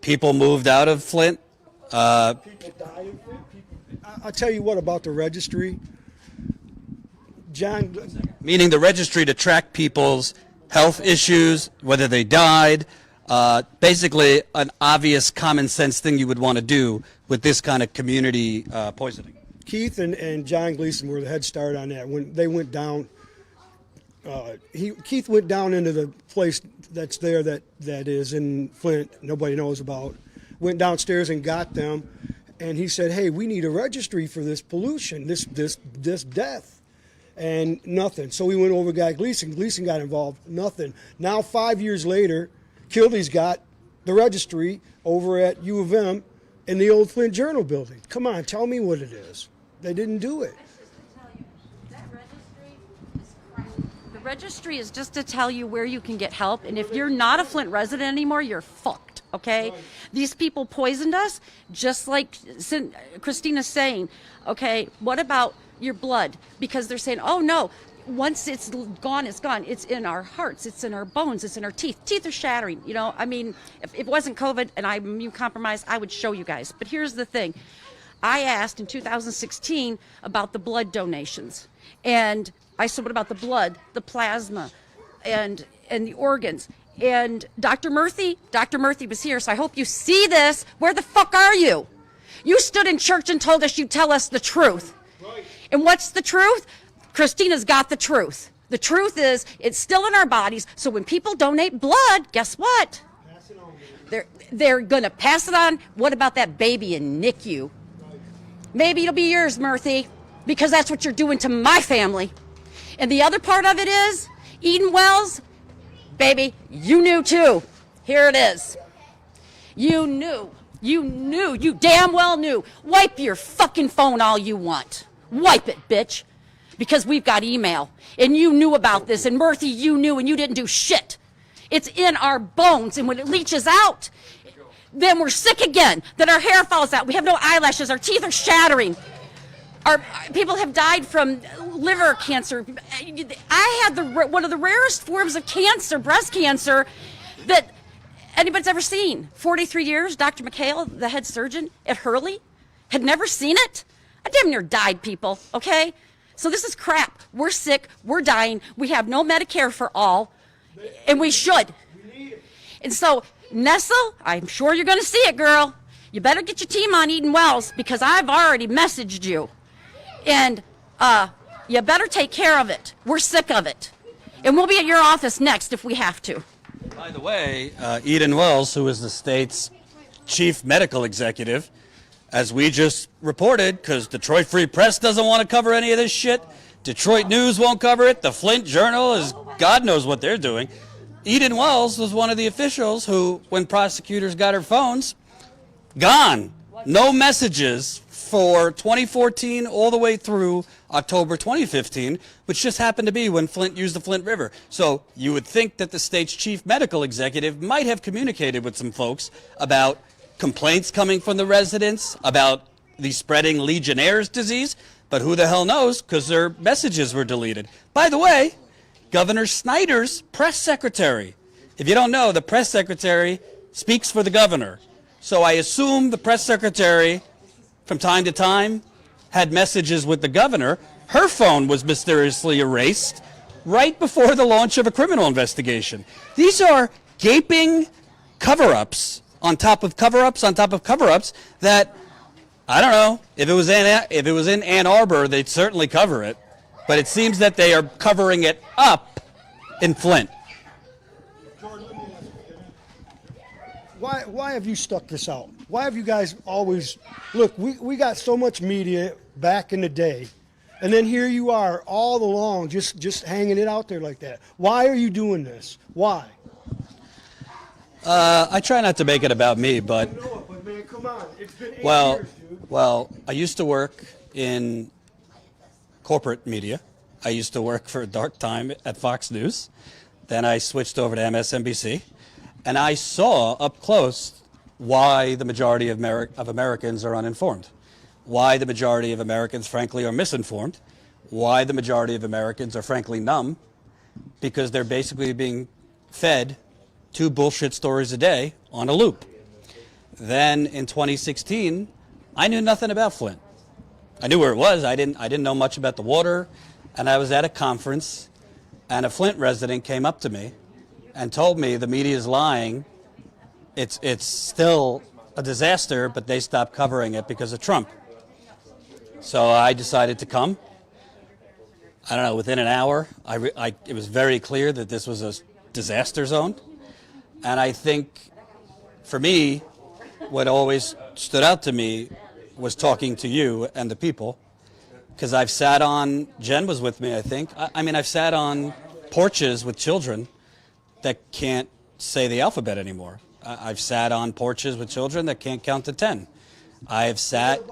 people moved out of Flint. People died in Flint. I'll tell you what about the registry. John. Meaning the registry to track people's health issues, whether they died. Basically, an obvious common sense thing you would want to do with this kind of community poisoning. Keith and John Gleason were the head start on that. When they went down, Keith went down into the place that's there that is in Flint, nobody knows about, went downstairs and got them, and he said, hey, we need a registry for this pollution, this death. And nothing. So we went over to Gleason. Gleason got involved. Nothing. Now 5 years later, Kildee's got the registry over at U of M in the old Flint Journal building. Come on, tell me what it is. They didn't do it. The registry is just to tell you where you can get help, and if you're not a Flint resident anymore, you're fucked, okay? Right. These people poisoned us, just like Christina's saying, okay, what about your blood? Because they're saying, oh no, once it's gone, it's gone. It's in our hearts, it's in our bones, it's in our teeth. Teeth are shattering, I mean, if it wasn't COVID and I'm immune compromised, I would show you guys. But here's the thing. I asked in 2016 about the blood donations. And I said, what about the blood, the plasma, and the organs? And Dr. Murthy was here, so I hope you see this. Where the fuck are you? You stood in church and told us you'd tell us the truth. Right. And what's the truth? Christina's got the truth. The truth is, it's still in our bodies, so when people donate blood, guess what? Pass it on. They're going to pass it on. What about that baby in NICU? Right. Maybe it'll be yours, Murthy, because that's what you're doing to my family. And the other part of it is, Eden Wells, baby, you knew too. Here it is. You knew. You knew. You damn well knew. Wipe your fucking phone all you want. Wipe it, bitch. Because we've got email. And you knew about this. And Murphy, you knew, and you didn't do shit. It's in our bones. And when it leaches out, then we're sick again. Then our hair falls out. We have no eyelashes. Our teeth are shattering. Our people have died from liver cancer. I had one of the rarest forms of cancer, breast cancer, that anybody's ever seen. 43 years, Dr. McHale, the head surgeon at Hurley, had never seen it. I damn near died, people, okay? So this is crap. We're sick. We're dying. We have no Medicare for all, and we should. And so, Nessel, I'm sure you're going to see it, girl. You better get your team on Eden Wells, because I've already messaged you. And you better take care of it. We're sick of it. And we'll be at your office next if we have to. By the way, Eden Wells, who is the state's chief medical executive, as we just reported, because Detroit Free Press doesn't want to cover any of this shit, Detroit News won't cover it, the Flint Journal is, God knows what they're doing. Eden Wells was one of the officials who, when prosecutors got her phones, gone. No messages for 2014 all the way through October 2015, which just happened to be when Flint used the Flint River. So you would think that the state's chief medical executive might have communicated with some folks about complaints coming from the residents, about the spreading Legionnaire's disease, but who the hell knows, because their messages were deleted. By the way, Governor Snyder's press secretary. If you don't know, the press secretary speaks for the governor. So I assume the press secretary, from time to time, had messages with the governor. Her phone was mysteriously erased right before the launch of a criminal investigation. These are gaping cover-ups on top of cover-ups on top of cover-ups that, I don't know, if it was in Ann Arbor, they'd certainly cover it. But it seems that they are covering it up in Flint. Why have you stuck this out? Why have you guys always, look, we got so much media back in the day, and then here you are all along just hanging it out there like that. Why are you doing this? Why? I try not to make it about me, but I know it, but man, come on. It's been 8 years, dude. Well, I used to work in corporate media. I used to work for a dark time at Fox News. Then I switched over to MSNBC, and I saw up close why the majority of Americans are uninformed, why the majority of Americans, frankly, are misinformed, why the majority of Americans are, frankly, numb, because they're basically being fed 2 bullshit stories a day on a loop. Then in 2016, I knew nothing about Flint. I knew where it was. I didn't know much about the water, and I was at a conference, and a Flint resident came up to me and told me the media is lying. It's still a disaster, but they stopped covering it because of Trump. So I decided to come. I don't know, within an hour, it was very clear that this was a disaster zone. And I think, for me, what always stood out to me was talking to you and the people, because I've sat on, Jen was with me, I think. I mean, I've sat on porches with children that can't say the alphabet anymore. I've sat on porches with children that can't count to 10. I have sat,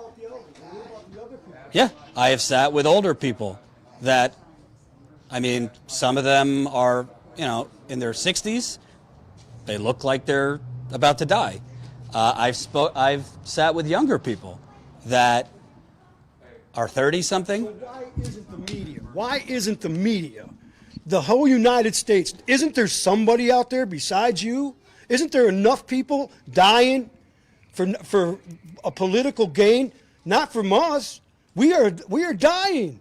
I have sat with older people that, I mean, some of them are, in their 60s. They look like they're about to die. I've sat with younger people that are 30-something. So why isn't the media? Why isn't the media? The whole United States, isn't there somebody out there besides you? Isn't there enough people dying for a political gain? Not from us. We are dying.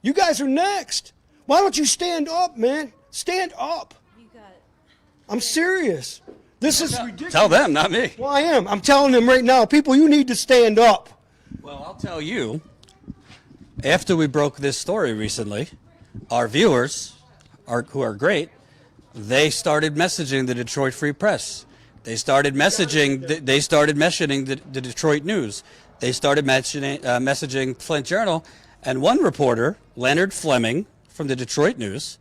You guys are next. Why don't you stand up, man? Stand up. I'm serious. This is ridiculous. Tell them, not me. Well, I am. I'm telling them right now, people, you need to stand up. Well, I'll tell you, after we broke this story recently, our viewers, who are great, they started messaging the Detroit Free Press. They started messaging the Detroit News. They started messaging Flint Journal. And one reporter, Leonard Fleming from the Detroit News,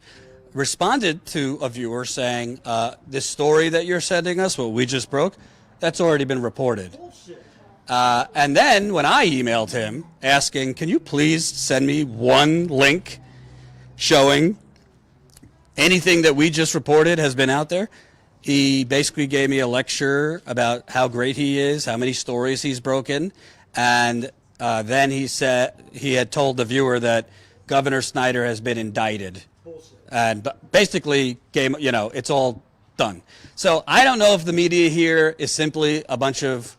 responded to a viewer saying, this story that you're sending us, what we just broke, that's already been reported. And then when I emailed him asking, can you please send me one link showing anything that we just reported has been out there, he basically gave me a lecture about how great he is, how many stories he's broken, and then he said he had told the viewer that Governor Snyder has been indicted. And basically, it's all done. So I don't know if the media here is simply a bunch of,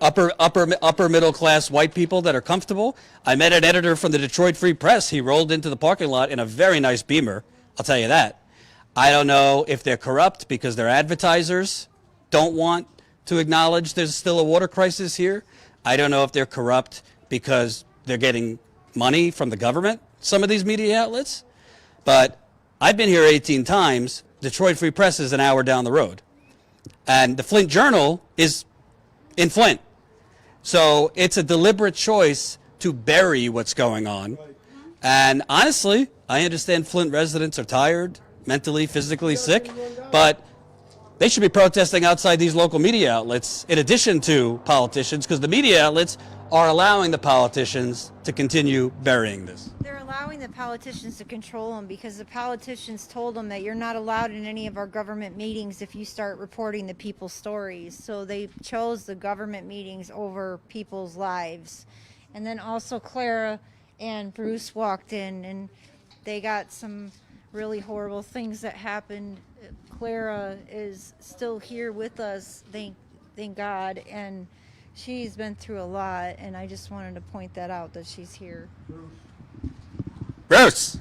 upper middle class white people that are comfortable. I met an editor from the Detroit Free Press. He rolled into the parking lot in a very nice Beamer. I'll tell you that. I don't know if they're corrupt because their advertisers don't want to acknowledge there's still a water crisis here. I don't know if they're corrupt because they're getting money from the government, some of these media outlets. But I've been here 18 times. Detroit Free Press is an hour down the road. And the Flint Journal is in Flint. So it's a deliberate choice to bury what's going on. And honestly, I understand Flint residents are tired, mentally, physically sick, but they should be protesting outside these local media outlets in addition to politicians, because the media outlets are allowing the politicians to continue burying this. They're allowing the politicians to control them because the politicians told them that you're not allowed in any of our government meetings if you start reporting the people's stories. So they chose the government meetings over people's lives. And then also Clara and Bruce walked in and they got some really horrible things that happened. Clara is still here with us, thank God, and she's been through a lot, and I just wanted to point that out, that she's here. Bruce!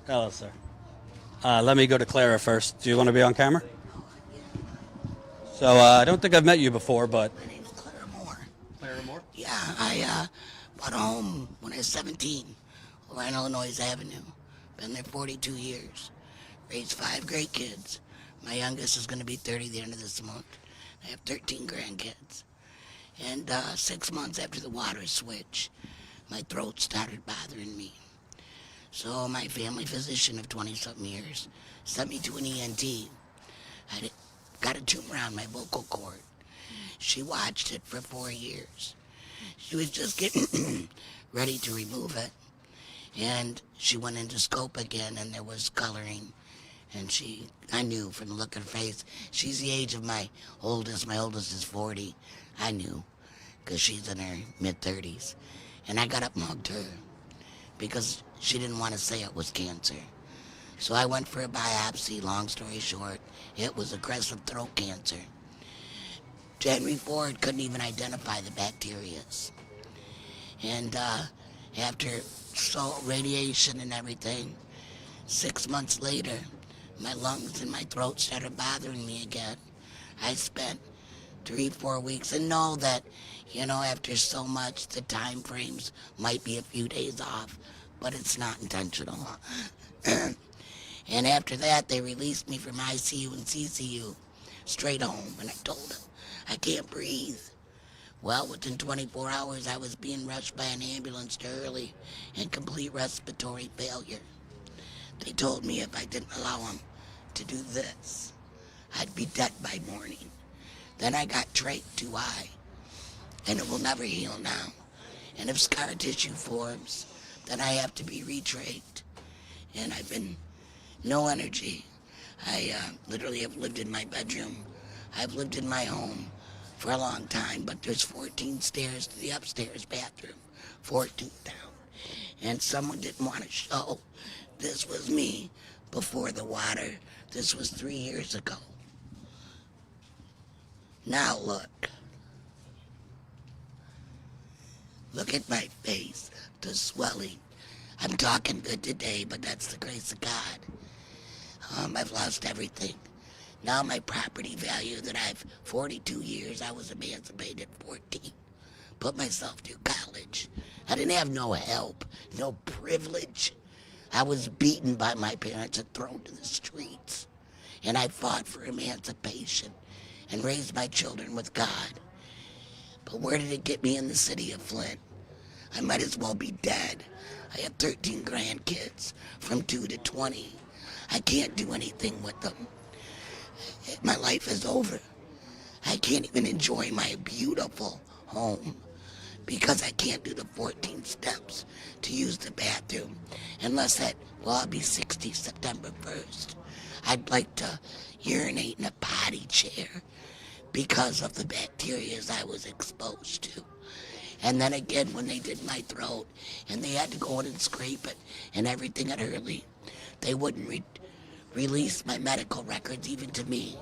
Hello, sir. Let me go to Clara first. Do you want to be on camera? So I don't think I've met you before, but... My name's Clara Moore. Clara Moore? Yeah, I bought a home when I was 17, along Illinois Avenue. Been there 42 years. Raised 5 great kids. My youngest is going to be 30 the end of this month. I have 13 grandkids. And 6 months after the water switch, my throat started bothering me. So my family physician of 20-something years sent me to an ENT. I got a tumor on my vocal cord. She watched it for 4 years. She was just getting ready to remove it. And she went into scope again, and there was coloring. And I knew from the look of her face, she's the age of my oldest. My oldest is 40. I knew, because she's in her mid-30s. And I got up and hugged her, because she didn't want to say it was cancer. So I went for a biopsy. Long story short, it was aggressive throat cancer. Henry Ford couldn't even identify the bacterias. And after radiation and everything, 6 months later, my lungs and my throat started bothering me again. I spent 3-4 weeks, and know that, after so much, the time frames might be a few days off, but it's not intentional. And after that, they released me from ICU and CCU straight home, and I told them, I can't breathe. Well, within 24 hours, I was being rushed by an ambulance to early and complete respiratory failure. They told me if I didn't allow them to do this, I'd be dead by morning. Then I got trach too high, and it will never heal now. And if scar tissue forms, then I have to be retrached. And I've been no energy. I literally have lived in my bedroom. I've lived in my home for a long time, but there's 14 stairs to the upstairs bathroom, 14 down. And someone didn't want to show this was me before the water. This was 3 years ago. Now look. Look at my face, the swelling. I'm talking good today, but that's the grace of God. I've lost everything. Now my property value that I've 42 years, I was emancipated at 14. Put myself through college. I didn't have no help, no privilege. I was beaten by my parents and thrown to the streets. And I fought for emancipation and raised my children with God. But where did it get me in the city of Flint? I might as well be dead. I have 13 grandkids from 2 to 20. I can't do anything with them. My life is over. I can't even enjoy my beautiful home because I can't do the 14 steps to use the bathroom unless I'll be 60 September 1st. I'd like to urinate in a potty chair because of the bacteria I was exposed to. And then again, when they did my throat and they had to go in and scrape it and everything at Hurley, they wouldn't release my medical records even to me.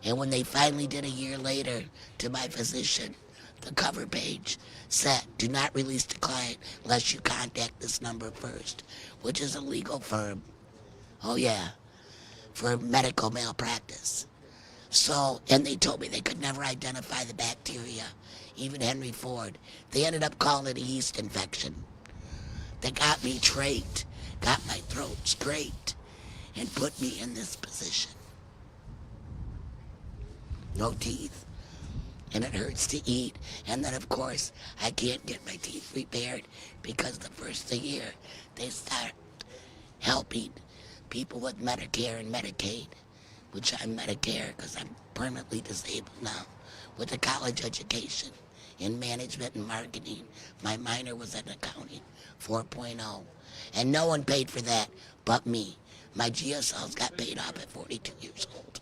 And when they finally did a year later to my physician, the cover page said, do not release the client unless you contact this number first, which is a legal firm. Oh yeah, for medical malpractice. So, and they told me they could never identify the bacteria, even Henry Ford. They ended up calling it a yeast infection. They got me trached, got my throat scraped, and put me in this position. No teeth, and it hurts to eat. And then, of course, I can't get my teeth repaired because the first of the year they start helping people with Medicare and Medicaid, which I'm Medicare because I'm permanently disabled now, with a college education in management and marketing. My minor was in accounting, 4.0, and no one paid for that but me. My GSLs got paid off at 42 years old.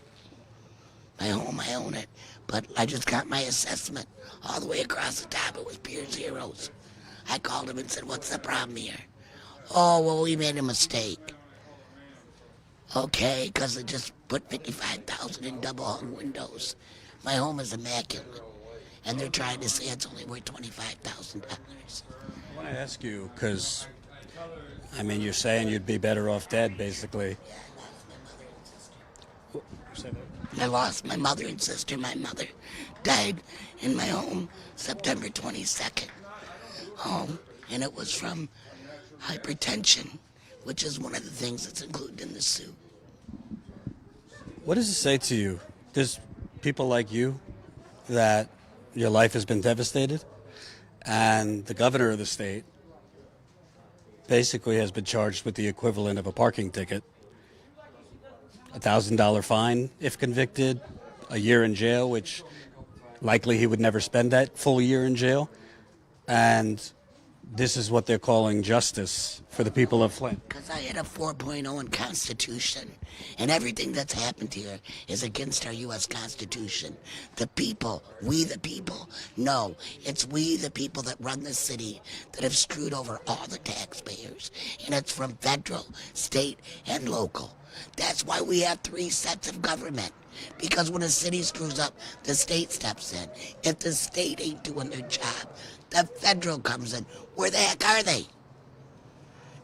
My home, I own it, but I just got my assessment all the way across the top. It was pure zeros. I called him and said, what's the problem here? Oh, well, we made a mistake. Okay, because they just put $55,000 in double-hung windows. My home is immaculate, and they're trying to say it's only worth $25,000. I want to ask you, because, I mean, you're saying you'd be better off dead, basically. I lost my mother and sister. My mother died in my home September 22nd. And it was from hypertension, which is one of the things that's included in the suit. What does it say to you? There's people like you that your life has been devastated, and the governor of the state basically has been charged with the equivalent of a parking ticket. $1,000 fine if convicted, a year in jail, which likely he would never spend that full year in jail. And this is what they're calling justice for the people of Flint. Because I had a 4.0 in Constitution, and everything that's happened here is against our U.S. Constitution. The people, we the people, no, it's we the people that run the city that have screwed over all the taxpayers, and it's from federal, state, and local. That's why we have 3 sets of government. Because when a city screws up, the state steps in. If the state ain't doing their job, the federal comes in. Where the heck are they?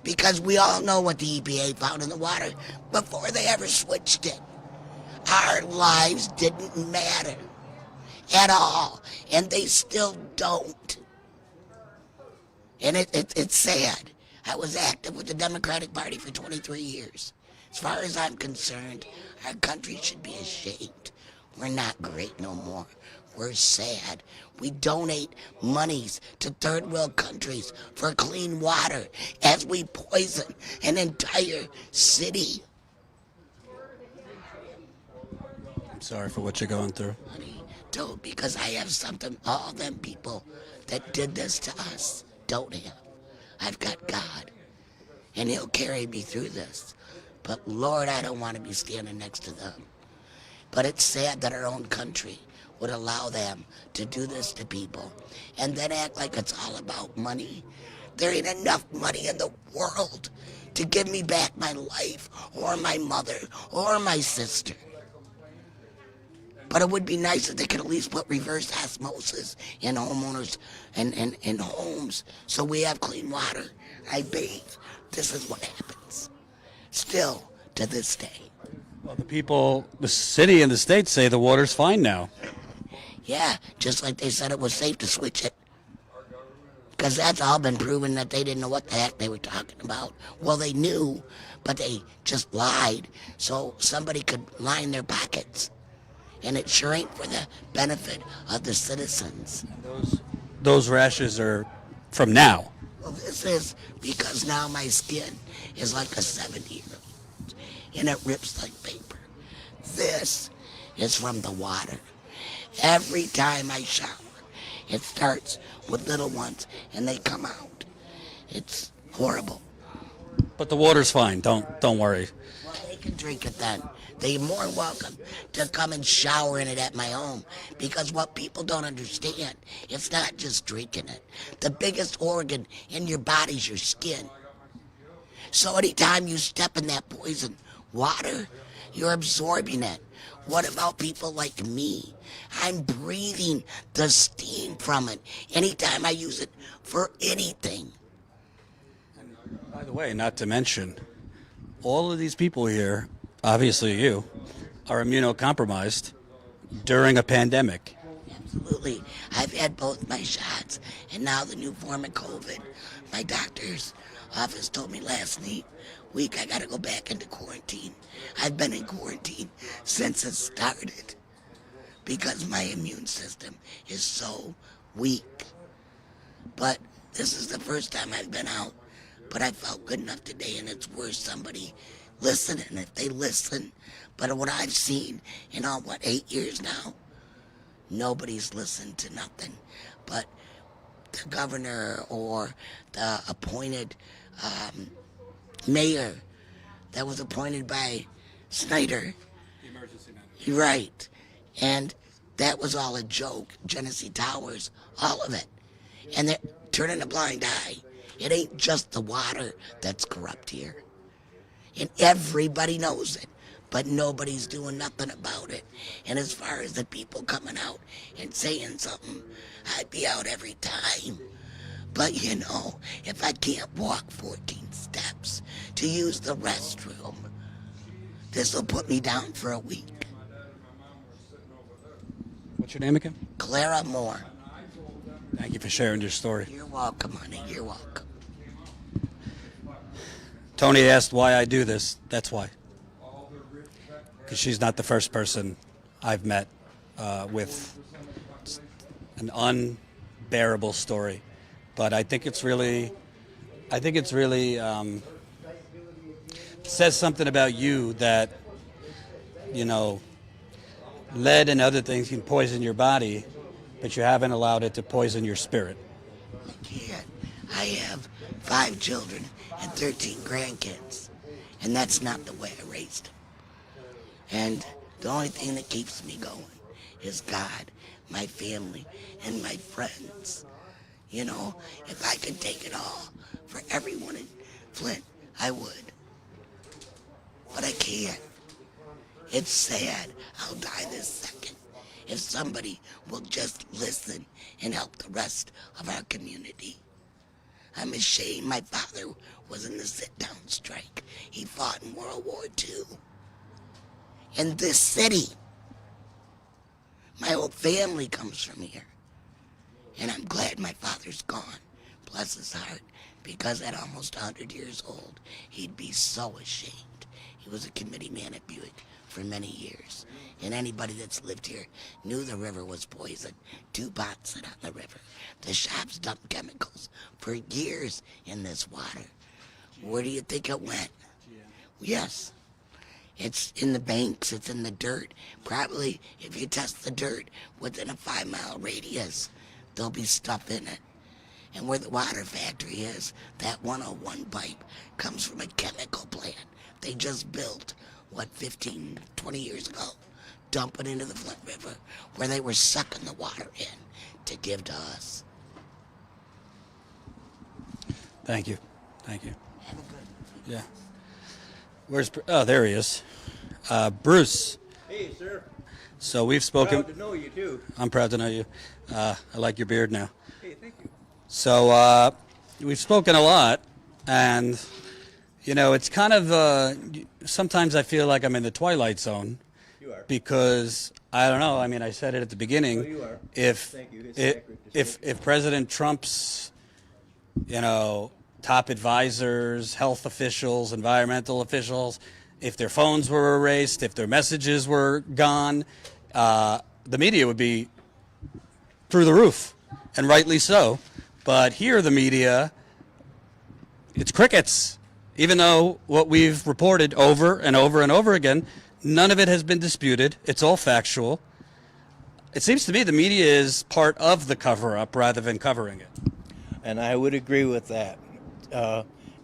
Because we all know what the EPA found in the water before they ever switched it. Our lives didn't matter at all, and they still don't. And it's sad. I was active with the Democratic Party for 23 years. As far as I'm concerned, our country should be ashamed. We're not great no more. We're sad. We donate monies to third world countries for clean water as we poison an entire city. I'm sorry for what you're going through. Honey, don't, because I have something all them people that did this to us don't have. I've got God, and he'll carry me through this. But Lord, I don't want to be standing next to them. But it's sad that our own country would allow them to do this to people and then act like it's all about money. There ain't enough money in the world to give me back my life or my mother or my sister. But it would be nice if they could at least put reverse osmosis in homeowners and homes so we have clean water. I bathe. This is what happens. Still, to this day. Well, the people, the city and the state say the water's fine now. Yeah, just like they said it was safe to switch it. Because that's all been proven that they didn't know what the heck they were talking about. Well, they knew, but they just lied so somebody could line their pockets. And it sure ain't for the benefit of the citizens. Those rashes are from now. Well, this is because now my skin is like a 70-year-old, and it rips like paper. This is from the water. Every time I shower, it starts with little ones, and they come out. It's horrible. But the water's fine. Don't worry. Well, they can drink it then. They're more than welcome to come and shower in it at my home, because what people don't understand, it's not just drinking it. The biggest organ in your body's your skin. So anytime you step in that poison water, you're absorbing it. What about people like me? I'm breathing the steam from it anytime I use it for anything. By the way, not to mention, all of these people here, obviously you, are immunocompromised during a pandemic. Absolutely. I've had both my shots, and now the new form of COVID. My doctor's office told me last week I gotta go back into quarantine. I've been in quarantine since it started because my immune system is so weak. But this is the first time I've been out. But I felt good enough today, and it's worth somebody listening if they listen. But what I've seen in all, 8 years now, nobody's listened to nothing but the governor or the appointed mayor that was appointed by Snyder. The emergency manager. Right. And that was all a joke. Genesee Towers, all of it. And they're turning a blind eye. It ain't just the water that's corrupt here. And everybody knows it, but nobody's doing nothing about it. And as far as the people coming out and saying something, I'd be out every time. But you know, if I can't walk 14 steps to use the restroom, this will put me down for a week. What's your name again? Clara Moore. Thank you for sharing your story. You're welcome, honey. You're welcome. Tony asked why I do this. That's why. Because she's not the first person I've met with an unbearable story. But I think it's really says something about you that, you know, lead and other things can poison your body, but you haven't allowed it to poison your spirit. I can't. I have 5 children and 13 grandkids, and that's not the way I raised them. And the only thing that keeps me going is God, my family, and my friends. You know, if I could take it all for everyone in Flint, I would. But I can't. It's sad. I'll die this second if somebody will just listen and help the rest of our community. I'm ashamed my father was in the sit-down strike. He fought in World War II. In this city. My whole family comes from here. And I'm glad my father's gone, bless his heart, because at almost 100 years old, he'd be so ashamed. He was a committee man at Buick for many years. And anybody that's lived here knew the river was poisoned. 2 bots sit on the river. The shops dumped chemicals for years in this water. Where do you think it went? Yes. It's in the banks, it's in the dirt. Probably if you test the dirt within a 5-mile radius, there'll be stuff in it. And where the water factory is, that 101 pipe comes from a chemical plant they just built, 15, 20 years ago, dump it into the Flint River, where they were sucking the water in to give to us. Thank you. Thank you. Have a good Yeah. Where's oh, there he is. Bruce. Hey, sir. So we've spoken. Proud to know you, too. I'm proud to know you. I like your beard now. Hey, thank you. So we've spoken a lot, and you know, it's kind of sometimes I feel like I'm in the twilight zone. You are. Because I don't know. I mean, I said it at the beginning. Oh, you are. If Thank you. It's accurate to say. if President Trump's, you know, top advisors, health officials, environmental officials, if their phones were erased, if their messages were gone, the media would be through the roof, and rightly so. But here the media it's crickets. Even though what we've reported over and over and over again, none of it has been disputed. It's all factual. It seems to me the media is part of the cover-up rather than covering it. And I would agree with that.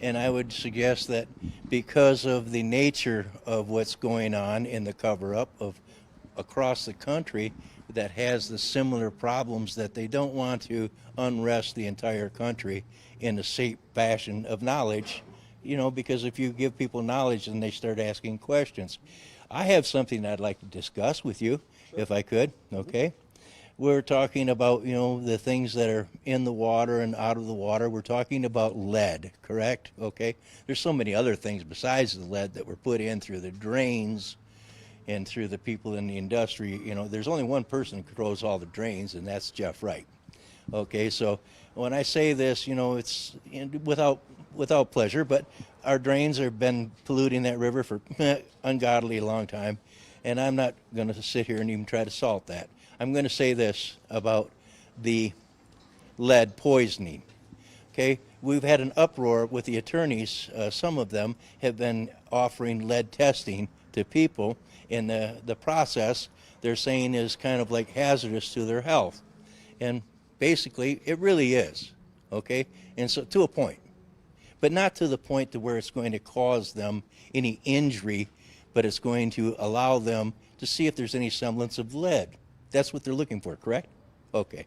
And I would suggest that because of the nature of what's going on in the cover-up of across the country that has the similar problems, that they don't want to unrest the entire country in the same fashion of knowledge, you know, because if you give people knowledge and they start asking questions. I have something I'd like to discuss with you, if I could, okay? We're talking about, you know, the things that are in the water and out of the water. We're talking about lead, correct? Okay? There's so many other things besides the lead that were put in through the drains and through the people in the industry. You know, there's only one person who controls all the drains, and that's Jeff Wright. Okay, so when I say this, you know, it's without pleasure, but our drains have been polluting that river for ungodly long time, and I'm not going to sit here and even try to salt that. I'm going to say this about the lead poisoning. Okay, we've had an uproar with the attorneys. Some of them have been offering lead testing to people, in the process they're saying is kind of like hazardous to their health. And basically it really is, okay? And so to a point, but not to the point to where it's going to cause them any injury, but it's going to allow them to see if there's any semblance of lead. That's what they're looking for, correct? Okay.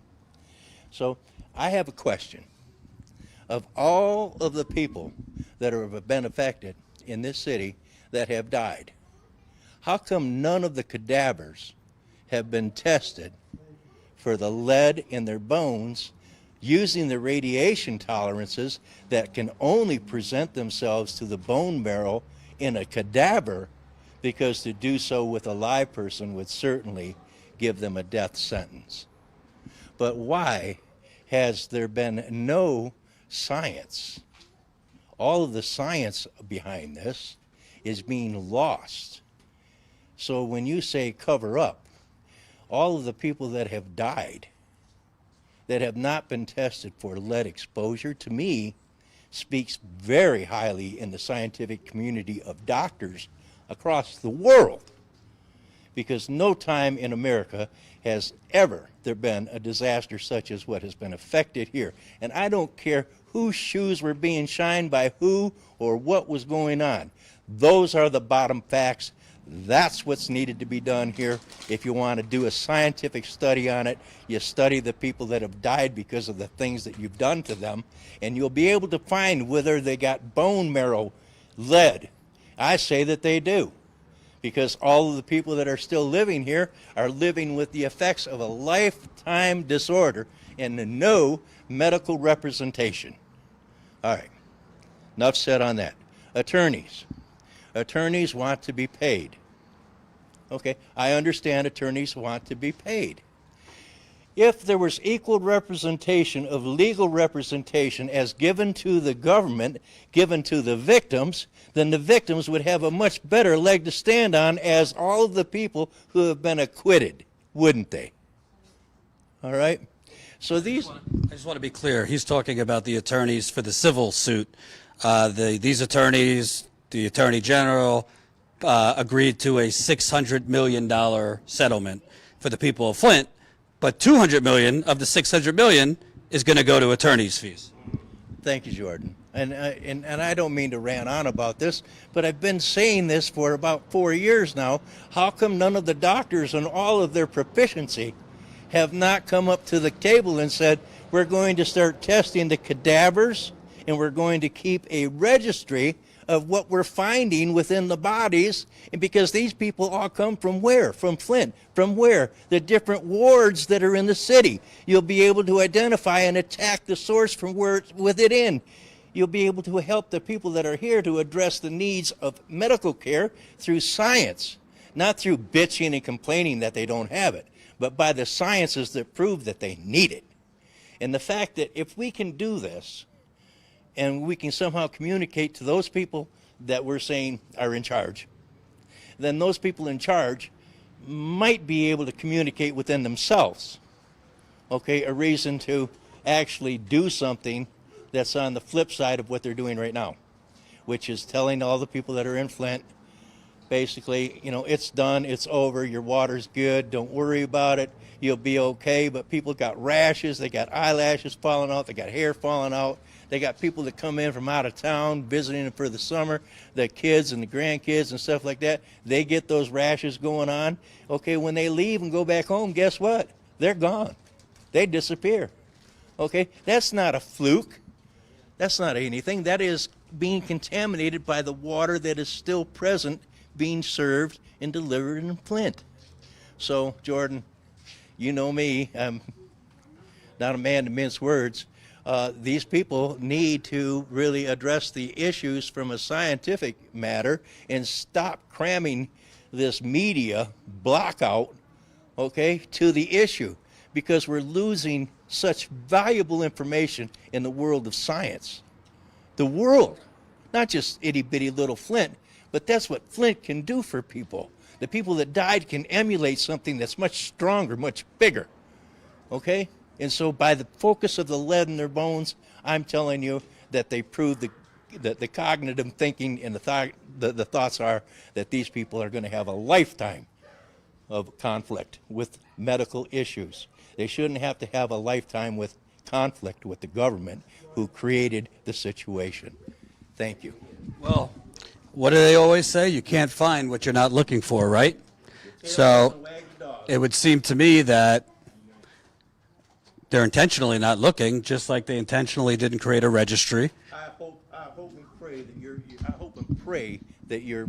So I have a question. Of all of the people that have been affected in this city that have died, how come none of the cadavers have been tested for the lead in their bones using the radiation tolerances that can only present themselves to the bone marrow in a cadaver, because to do so with a live person would certainly give them a death sentence? But why has there been no science? All of the science behind this is being lost. So when you say cover up, all of the people that have died that have not been tested for lead exposure, to me, speaks very highly in the scientific community of doctors across the world. Because no time in America has ever there been a disaster such as what has been affected here. And I don't care whose shoes were being shined by who or what was going on. Those are the bottom facts. That's what's needed to be done here. If you want to do a scientific study on it, you study the people that have died because of the things that you've done to them, and you'll be able to find whether they got bone marrow lead. I say that they do, because all of the people that are still living here are living with the effects of a lifetime disorder and no medical representation. All right, enough said on that. Attorneys. Attorneys want to be paid. Okay, I understand attorneys want to be paid. If there was equal representation of legal representation as given to the government, given to the victims, then the victims would have a much better leg to stand on as all of the people who have been acquitted, wouldn't they? All right? So these... I just want to be clear. He's talking about the attorneys for the civil suit. These attorneys, the Attorney General, agreed to a $600 million settlement for the people of Flint, but $200 million of the $600 million is going to go to attorney's fees. Thank you, Jordan. And I don't mean to rant on about this, but I've been saying this for about 4 years now. How come none of the doctors and all of their proficiency have not come up to the table and said, we're going to start testing the cadavers and we're going to keep a registry of what we're finding within the bodies? And because these people all come from where? From Flint. From where? The different wards that are in the city. You'll be able to identify and attack the source from where it's with it in. You'll be able to help the people that are here to address the needs of medical care through science, not through bitching and complaining that they don't have it, but by the sciences that prove that they need it. And the fact that if we can do this, and we can somehow communicate to those people that we're saying are in charge, then those people in charge might be able to communicate within themselves, okay, a reason to actually do something that's on the flip side of what they're doing right now, which is telling all the people that are in Flint, basically, you know, it's done, it's over, your water's good, don't worry about it, you'll be okay. But people got rashes, they got eyelashes falling out, they got hair falling out, they got people that come in from out of town visiting for the summer, the kids and the grandkids and stuff like that, they get those rashes going on. Okay, when they leave and go back home, guess what? They're gone. They disappear. Okay, that's not a fluke. That's not anything. That is being contaminated by the water that is still present, being served and delivered in Flint. So, Jordan, you know me, I'm not a man to mince words. These people need to really address the issues from a scientific matter and stop cramming this media blackout, okay, to the issue, because we're losing such valuable information in the world of science. The world, not just itty-bitty little Flint, but that's what Flint can do for people. The people that died can emulate something that's much stronger, much bigger, okay? And so by the focus of the lead in their bones, I'm telling you that they prove the cognitive thinking and the thoughts are that these people are going to have a lifetime of conflict with medical issues. They shouldn't have to have a lifetime with conflict with the government who created the situation. Thank you. Well, what do they always say? You can't find what you're not looking for, right? So it would seem to me that they're intentionally not looking, just like they intentionally didn't create a registry. I hope and pray that your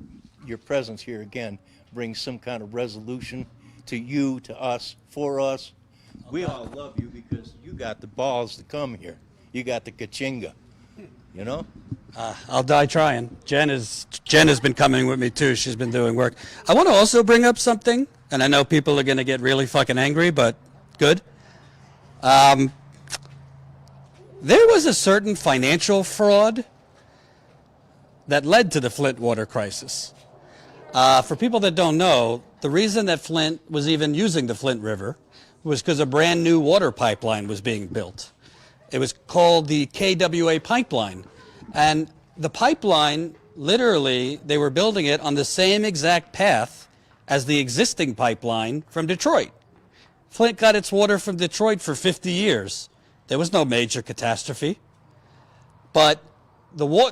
presence here again brings some kind of resolution to you, to us, for us. We all love you because you got the balls to come here. You got the kachinga, you know? I'll die trying. Jen has been coming with me too. She's been doing work. I want to also bring up something, and I know people are going to get really fucking angry, but good. There was a certain financial fraud that led to the Flint water crisis. For people that don't know, the reason that Flint was even using the Flint River was because a brand new water pipeline was being built. It was called the KWA pipeline. And the pipeline, literally, they were building it on the same exact path as the existing pipeline from Detroit. Flint got its water from Detroit for 50 years. There was no major catastrophe. But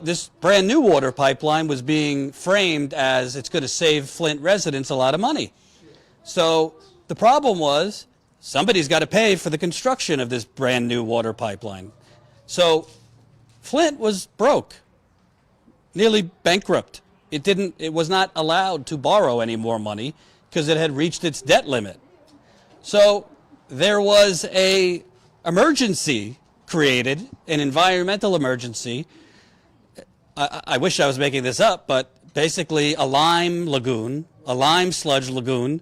this brand new water pipeline was being framed as it's going to save Flint residents a lot of money. So the problem was somebody's got to pay for the construction of this brand new water pipeline. So Flint was broke, nearly bankrupt. It was not allowed to borrow any more money because it had reached its debt limit. So there was an emergency created, an environmental emergency. I wish I was making this up, but basically a lime sludge lagoon.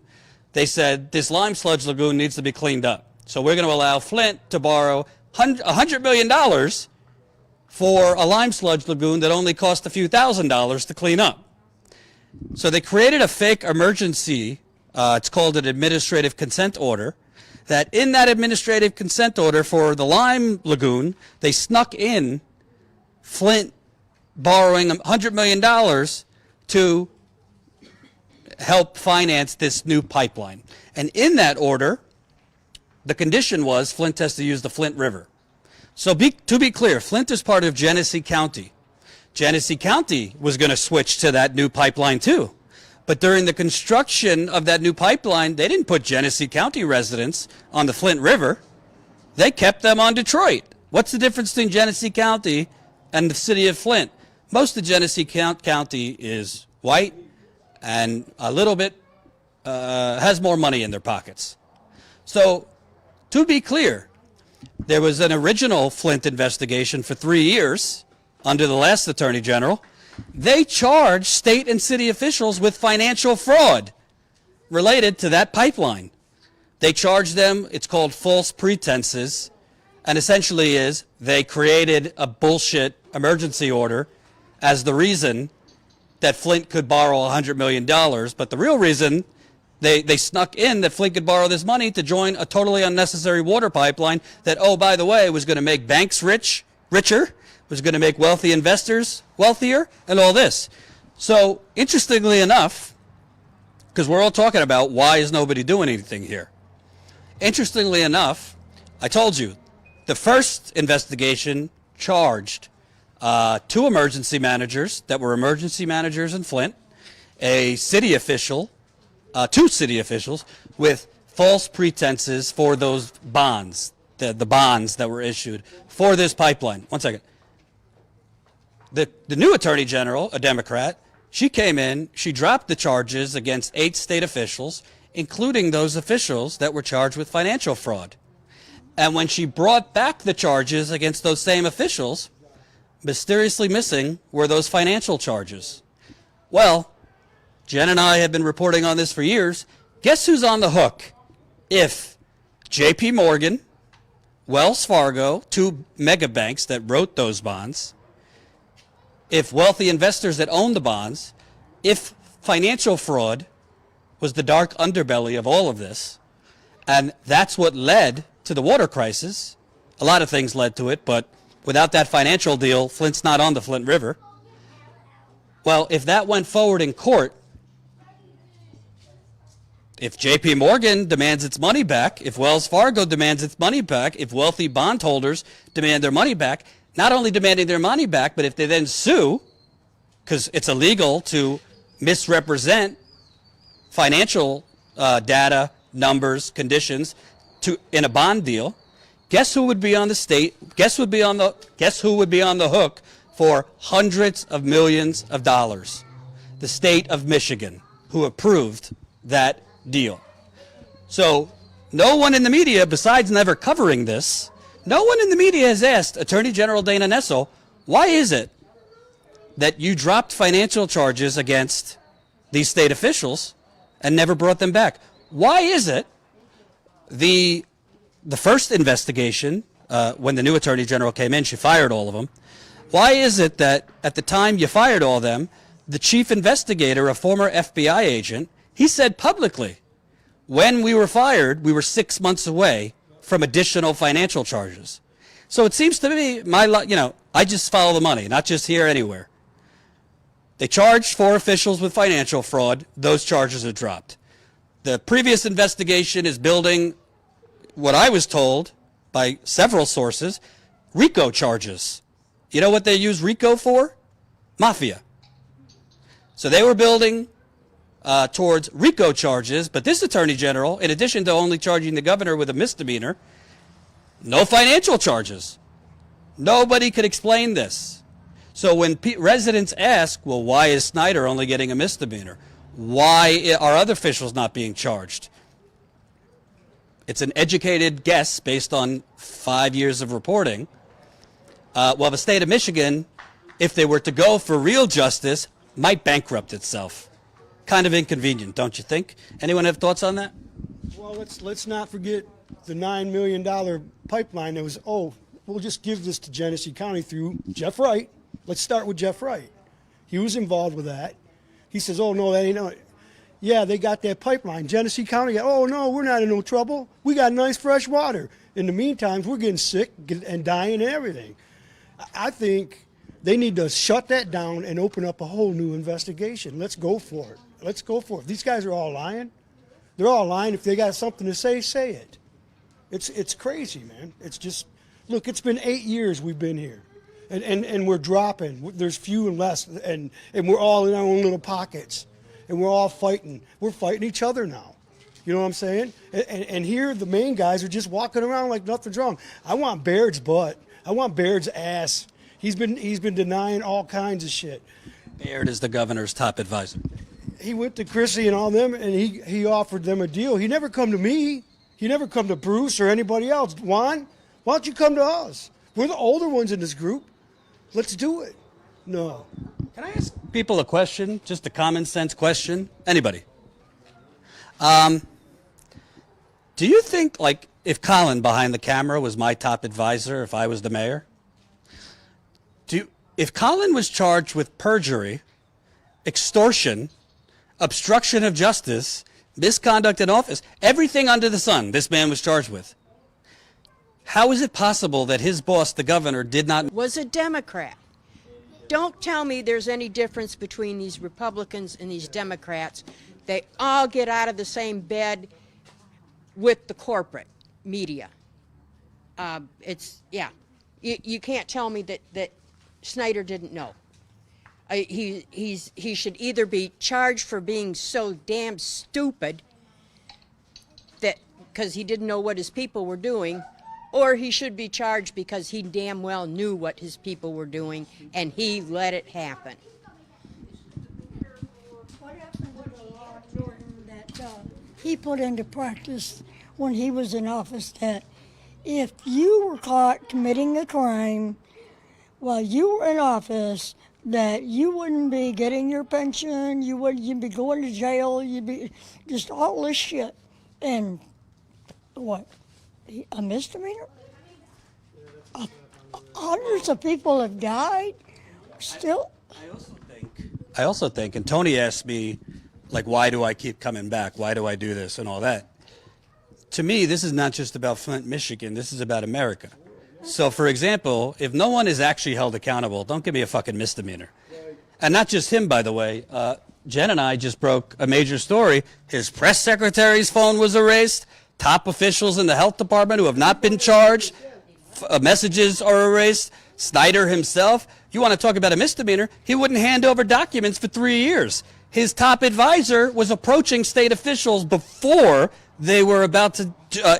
They said this lime sludge lagoon needs to be cleaned up. So we're going to allow Flint to borrow $100 million for a lime sludge lagoon that only cost a few $1,000s to clean up. So they created a fake emergency. It's called an administrative consent order. That in that administrative consent order for the lime lagoon, they snuck in Flint borrowing $100 million to help finance this new pipeline. And in that order, the condition was Flint has to use the Flint River. So to be clear, Flint is part of Genesee County. Genesee County was going to switch to that new pipeline too. But during the construction of that new pipeline, they didn't put Genesee County residents on the Flint River. They kept them on Detroit. What's the difference between Genesee County and the city of Flint? Most of Genesee County is white and a little bit has more money in their pockets. So to be clear, there was an original Flint investigation for 3 years under the last Attorney General. They charged state and city officials with financial fraud related to that pipeline. They charged them, it's called false pretenses, and essentially is they created a bullshit emergency order as the reason that Flint could borrow $100 million, but the real reason they snuck in that Flint could borrow this money to join a totally unnecessary water pipeline that, oh, by the way, was going to make banks rich richer, was going to make wealthy investors wealthier, and all this. So, interestingly enough, because we're all talking about why is nobody doing anything here. Interestingly enough, I told you, the first investigation charged 2 emergency managers that were emergency managers in Flint, a city official, 2 city officials with false pretenses for those bonds, the bonds that were issued for this pipeline. One second. The new Attorney General, a Democrat, she came in, she dropped the charges against 8 state officials, including those officials that were charged with financial fraud. And when she brought back the charges against those same officials, mysteriously missing were those financial charges. Well, Jen and I have been reporting on this for years. Guess who's on the hook if J.P. Morgan, Wells Fargo, 2 mega banks that wrote those bonds, if wealthy investors that own the bonds, if financial fraud was the dark underbelly of all of this, and that's what led to the water crisis. A lot of things led to it, but without that financial deal, Flint's not on the Flint River. Well, if that went forward in court, if J.P. Morgan demands its money back, if Wells Fargo demands its money back, if wealthy bondholders demand their money back, not only demanding their money back, but if they then sue, because it's illegal to misrepresent financial data, numbers, conditions in a bond deal, guess who would be on the hook for hundreds of millions of dollars? The state of Michigan, who approved that deal. So no one in the media, besides never covering this, no one in the media has asked Attorney General Dana Nessel, why is it that you dropped financial charges against these state officials and never brought them back? Why is it the first investigation, when the new Attorney General came in, she fired all of them. Why is it that at the time you fired all of them, the chief investigator, a former FBI agent, he said publicly, when we were fired, we were 6 months away from additional financial charges. So it seems to me, I just follow the money, not just here, anywhere. They charged 4 officials with financial fraud. Those charges are dropped. The previous investigation is building what I was told by several sources, RICO charges. You know what they use RICO for? Mafia. So they were building towards RICO charges, but this Attorney General, in addition to only charging the governor with a misdemeanor, no financial charges. Nobody could explain this. So when residents ask, well, why is Snyder only getting a misdemeanor? Why are other officials not being charged? It's an educated guess based on 5 years of reporting. Well, the state of Michigan, if they were to go for real justice, might bankrupt itself. Kind of inconvenient, don't you think? Anyone have thoughts on that? Well, let's not forget the $9 million pipeline that was, we'll just give this to Genesee County through Jeff Wright. Let's start with Jeff Wright. He was involved with that. He says, oh, no, that ain't no. Yeah, they got that pipeline. Genesee County, oh, no, we're not in no trouble. We got nice fresh water. In the meantime, we're getting sick and dying and everything. I think they need to shut that down and open up a whole new investigation. Let's go for it. Let's go for it. These guys are all lying. They're all lying. If they got something to say it. It's crazy, man. It's just, look, it's been 8 years we've been here. And we're dropping. There's few and less. And we're all in our own little pockets. And we're all fighting. We're fighting each other now. You know what I'm saying? And here the main guys are just walking around like nothing's wrong. I want Baird's butt. I want Baird's ass. He's been denying all kinds of shit. Baird is the governor's top advisor. He went to Chrissy and all them, and he offered them a deal. He never come to me. He never come to Bruce or anybody else. Juan, why don't you come to us? We're the older ones in this group. Let's do it. No. Can I ask people a question? Just a common sense question? Anybody? Do you think, like, if Colin behind the camera was my top advisor, if I was the mayor, if Colin was charged with perjury, extortion, obstruction of justice, misconduct in office, everything under the sun this man was charged with, How is it possible that his boss, the governor, did not? Was a Democrat. Don't tell me there's any difference between these Republicans and these Democrats. They all get out of the same bed with the corporate media. You can't tell me that Snyder didn't know. He should either be charged for being so damn stupid that because he didn't know what his people were doing, or he should be charged because he damn well knew what his people were doing and he let it happen. What happened with the law, Jordan, that he put into practice when he was in office, that if you were caught committing a crime while you were in office, that you wouldn't be getting your pension, you'd be going to jail, you'd be just all this shit. And what? A misdemeanor? Hundreds of people have died. Still. I also think, and Tony asked me, like, why do I keep coming back? Why do I do this and all that? To me, this is not just about Flint, Michigan. This is about America. So, for example, if no one is actually held accountable, don't give me a fucking misdemeanor. And not just him, by the way. Jen and I just broke a major story. His press secretary's phone was erased. Top officials in the health department who have not been charged. Messages are erased. Snyder himself. You want to talk about a misdemeanor? He wouldn't hand over documents for 3 years. His top advisor was approaching state officials before they were about to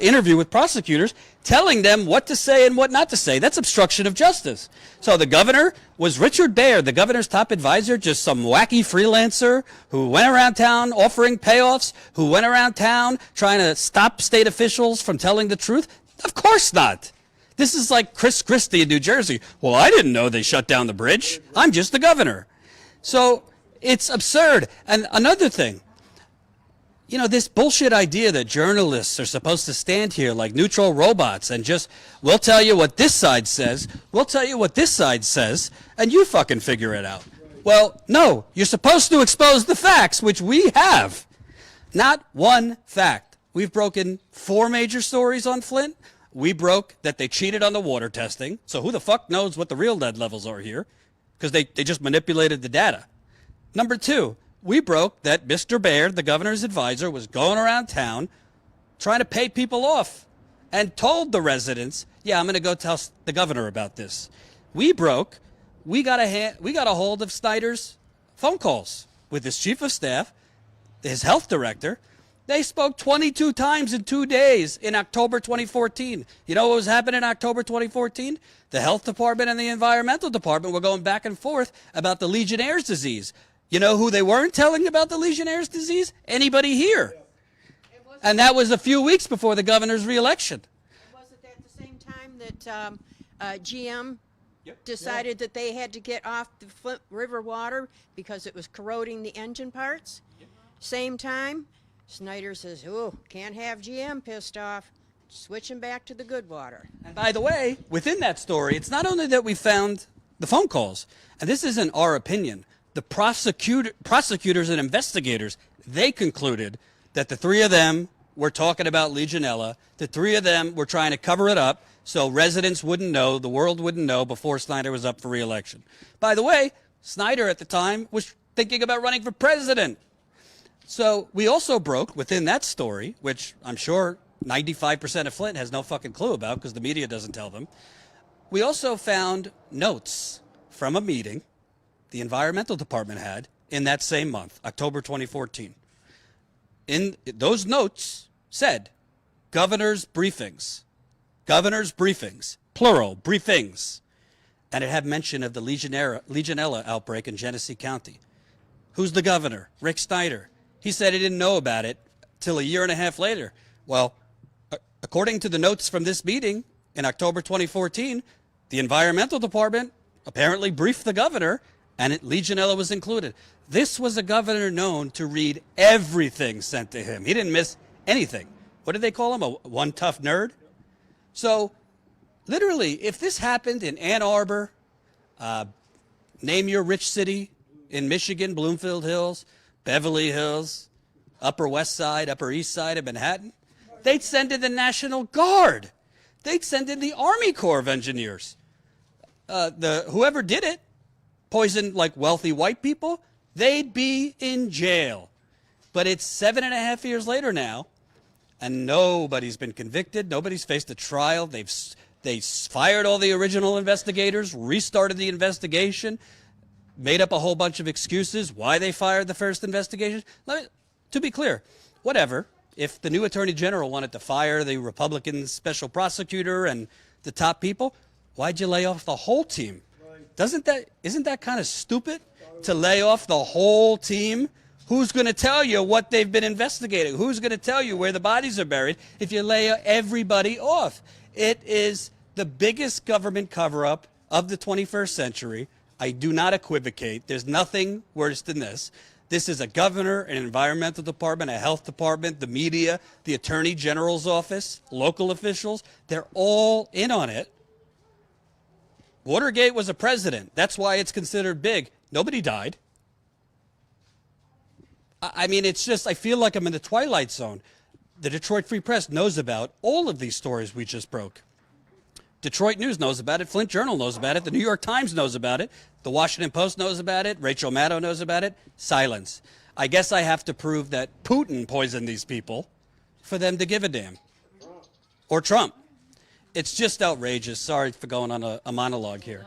interview with prosecutors, telling them what to say and what not to say. That's obstruction of justice. So the governor was Richard Baird, the governor's top advisor, just some wacky freelancer who went around town offering payoffs, who went around town trying to stop state officials from telling the truth? Of course not. This is like Chris Christie in New Jersey. Well, I didn't know they shut down the bridge. I'm just the governor. So it's absurd. And another thing, you know, this bullshit idea that journalists are supposed to stand here like neutral robots and just, we'll tell you what this side says, we'll tell you what this side says, and you fucking figure it out. Well, no, you're supposed to expose the facts, which we have. Not one fact. We've broken 4 major stories on Flint. We broke that they cheated on the water testing. So who the fuck knows what the real lead levels are here? Because they just manipulated the data. Number 2, we broke that Mr. Baird, the governor's advisor, was going around town trying to pay people off and told the residents, yeah, I'm going to go tell the governor about this. We got a hold of Snyder's phone calls with his chief of staff, his health director. They spoke 22 times in 2 days in October 2014. You know what was happening in October 2014? The health department and the environmental department were going back and forth about the Legionnaire's disease. You know who they weren't telling about the Legionnaire's disease? Anybody here. And that was a few weeks before the governor's reelection. Was it at the same time that GM decided that they had to get off the Flint River water because it was corroding the engine parts? Same time, Snyder says, oh, can't have GM pissed off. Switching back to the good water. And by the way, within that story, it's not only that we found the phone calls, and this isn't our opinion. The prosecutors and investigators, they concluded that the 3 of them were talking about Legionella. The 3 of them were trying to cover it up so residents wouldn't know, the world wouldn't know before Snyder was up for re-election. By the way, Snyder at the time was thinking about running for president. So we also broke within that story, which I'm sure 95% of Flint has no fucking clue about because the media doesn't tell them. We also found notes from a meeting the environmental department had in that same month, October 2014. In those notes said, governor's briefings, plural, briefings. And it had mention of the Legionella outbreak in Genesee County. Who's the governor? Rick Snyder. He said he didn't know about it till a year and a half later. Well, according to the notes from this meeting in October 2014, the environmental department apparently briefed the governor and Legionella was included. This was a governor known to read everything sent to him. He didn't miss anything. What did they call him? One tough nerd? So, literally, if this happened in Ann Arbor, name your rich city in Michigan, Bloomfield Hills, Beverly Hills, Upper West Side, Upper East Side of Manhattan, they'd send in the National Guard they'd send in the Army Corps of Engineers. Whoever did it, poisoned like wealthy white people, they'd be in jail. But it's 7.5 years later now, and nobody's been convicted. Nobody's faced a trial. They fired all the original investigators, restarted the investigation, made up a whole bunch of excuses why they fired the first investigation. To be clear, whatever. If the new attorney general wanted to fire the Republican special prosecutor and the top people, why'd you lay off the whole team? Isn't that kind of stupid to lay off the whole team? Who's going to tell you what they've been investigating? Who's going to tell you where the bodies are buried if you lay everybody off? It is the biggest government cover-up of the 21st century. I do not equivocate. There's nothing worse than this. This is a governor, an environmental department, a health department, the media, the attorney general's office, local officials. They're all in on it. Watergate was a precedent. That's why it's considered big. Nobody died. I mean, it's just, I feel like I'm in the Twilight Zone. The Detroit Free Press knows about all of these stories we just broke. Detroit News knows about it. Flint Journal knows about it. The New York Times knows about it. The Washington Post knows about it. Rachel Maddow knows about it. Silence. I guess I have to prove that Putin poisoned these people for them to give a damn. Or Trump. It's just outrageous. Sorry for going on a monologue here.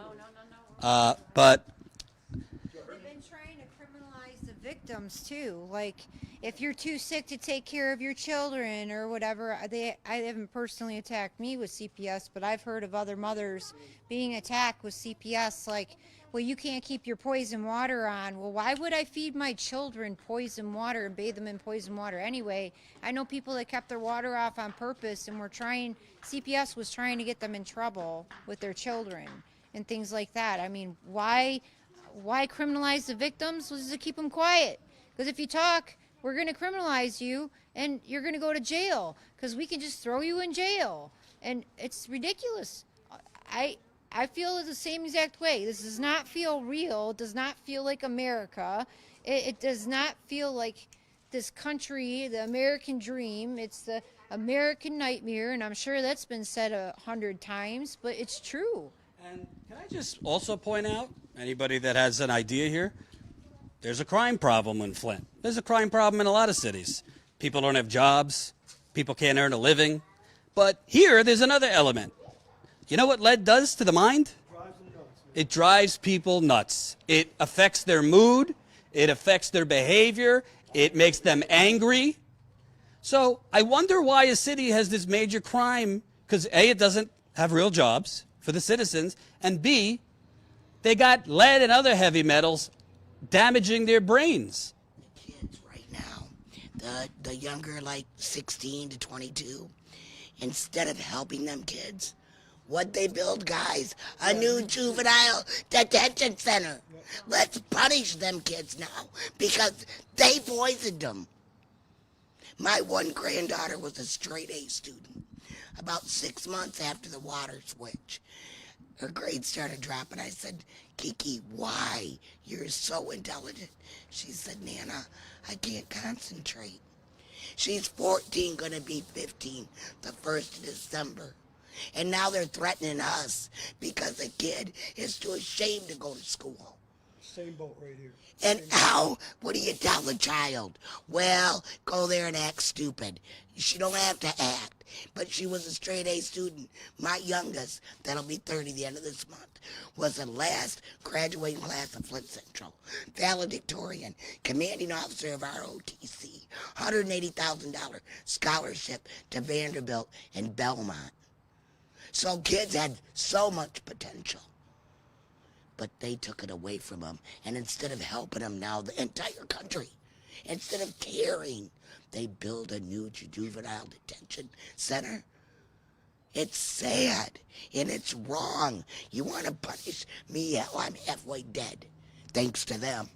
But they've been trying to criminalize the victims too. Like, if you're too sick to take care of your children or whatever, I haven't personally attacked me with CPS, but I've heard of other mothers being attacked with CPS. Like, well, you can't keep your poison water on. Well, why would I feed my children poison water and bathe them in poison water anyway? I know people that kept their water off on purpose and CPS was trying to get them in trouble with their children and things like that. I mean, why criminalize the victims? Was to keep them quiet. Because if you talk, we're going to criminalize you and you're going to go to jail because we can just throw you in jail. And it's ridiculous. I feel the same exact way. This does not feel real. It does not feel like America. It does not feel like this country, the American dream. It's the American nightmare, and I'm sure that's been said 100 times, but it's true. And can I just also point out, anybody that has an idea here, there's a crime problem in Flint. There's a crime problem in a lot of cities. People don't have jobs. People can't earn a living. But here, there's another element. You know what lead does to the mind? It drives people nuts. It affects their mood. It affects their behavior. It makes them angry. So I wonder why a city has this major crime, because A, it doesn't have real jobs for the citizens, and B, they got lead and other heavy metals damaging their brains. Kids right now, the younger, like 16 to 22, instead of helping them kids, what they build, guys, a new juvenile detention center. Let's punish them kids now because they poisoned them. My one granddaughter was a straight A student. About 6 months after the water switch, her grades started dropping. I said, Kiki, why? You're so intelligent. She said, Nana, I can't concentrate. She's 14, gonna be 15 the 1st of December. And now they're threatening us because the kid is too ashamed to go to school. Same boat right here. And how? What do you tell the child? Well, go there and act stupid. She don't have to act. But she was a straight A student. My youngest, that'll be 30 the end of this month, was the last graduating class of Flint Central. Valedictorian, commanding officer of ROTC, $180,000 scholarship to Vanderbilt and Belmont. So kids had so much potential. But they took it away from them. And instead of helping them now, the entire country, instead of caring, they build a new juvenile detention center. It's sad and it's wrong. You want to punish me? Hell, I'm halfway dead, thanks to them.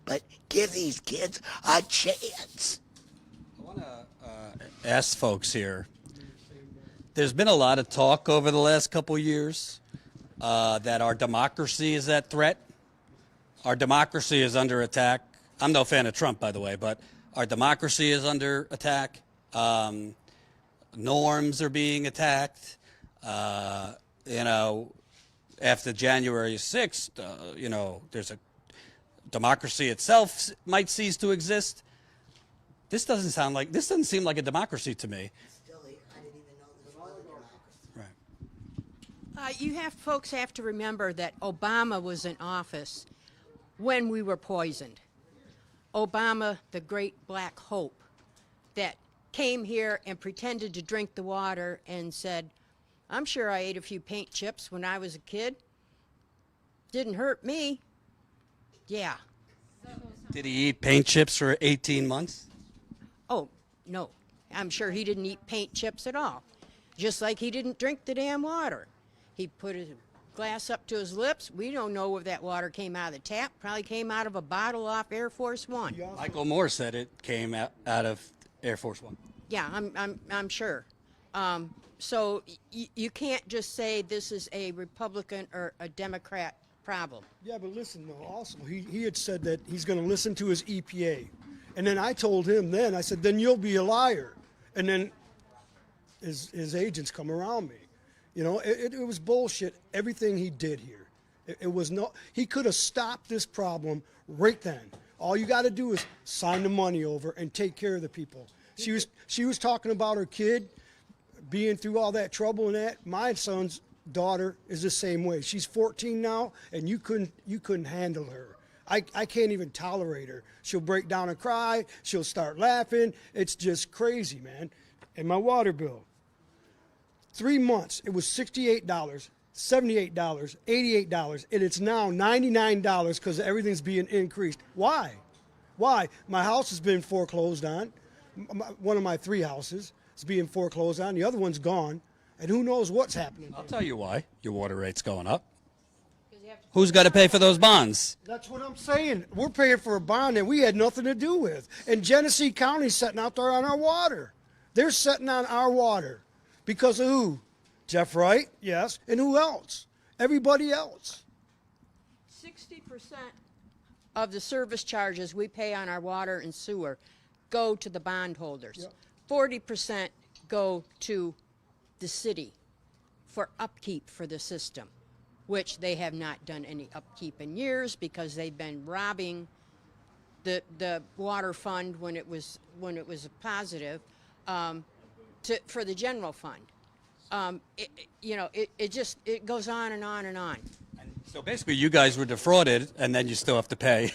But give these kids a chance. I want to ask folks here. There's been a lot of talk over the last couple of years that our democracy is at threat. Our democracy is under attack. I'm no fan of Trump, by the way, but our democracy is under attack. Norms are being attacked. You know, after January 6th, you know, there's a democracy itself might cease to exist. This doesn't seem like a democracy to me. You folks have to remember that Obama was in office when we were poisoned. Obama, the great black hope that came here and pretended to drink the water and said, I'm sure I ate a few paint chips when I was a kid. Didn't hurt me. Yeah. Did he eat paint chips for 18 months? Oh, no. I'm sure he didn't eat paint chips at all. Just like he didn't drink the damn water. He put his glass up to his lips. We don't know if that water came out of the tap. Probably came out of a bottle off Air Force One. Michael Moore said it came out of Air Force One. Yeah, I'm sure. So you can't just say this is a Republican or a Democrat problem. Yeah, but listen, though, also, he had said that he's going to listen to his EPA. And then I told him I said, then you'll be a liar. And then his agents come around me. You know, it was bullshit, everything he did here. It was he could have stopped this problem right then. All you got to do is sign the money over and take care of the people. She was talking about her kid being through all that trouble and that. My son's daughter is the same way. She's 14 now, and you couldn't handle her. I can't even tolerate her. She'll break down and cry. She'll start laughing. It's just crazy, man. And my water bill, 3 months, it was $68, $78, $88, and it's now $99 because everything's being increased. Why? Why? My house has been foreclosed on. One of my 3 houses is being foreclosed on. The other one's gone, and who knows what's happening. I'll tell you why. Your water rate's going up. Who's got to pay for those bonds? That's what I'm saying. We're paying for a bond that we had nothing to do with. And Genesee County's sitting out there on our water. They're sitting on our water. Because of who? Jeff Wright, yes. And who else? Everybody else. 60% of the service charges we pay on our water and sewer go to the bondholders. Yep. 40% go to the city for upkeep for the system, which they have not done any upkeep in years because they've been robbing the water fund when it was positive for the general fund. It goes on and on and on. So basically, you guys were defrauded, and then you still have to pay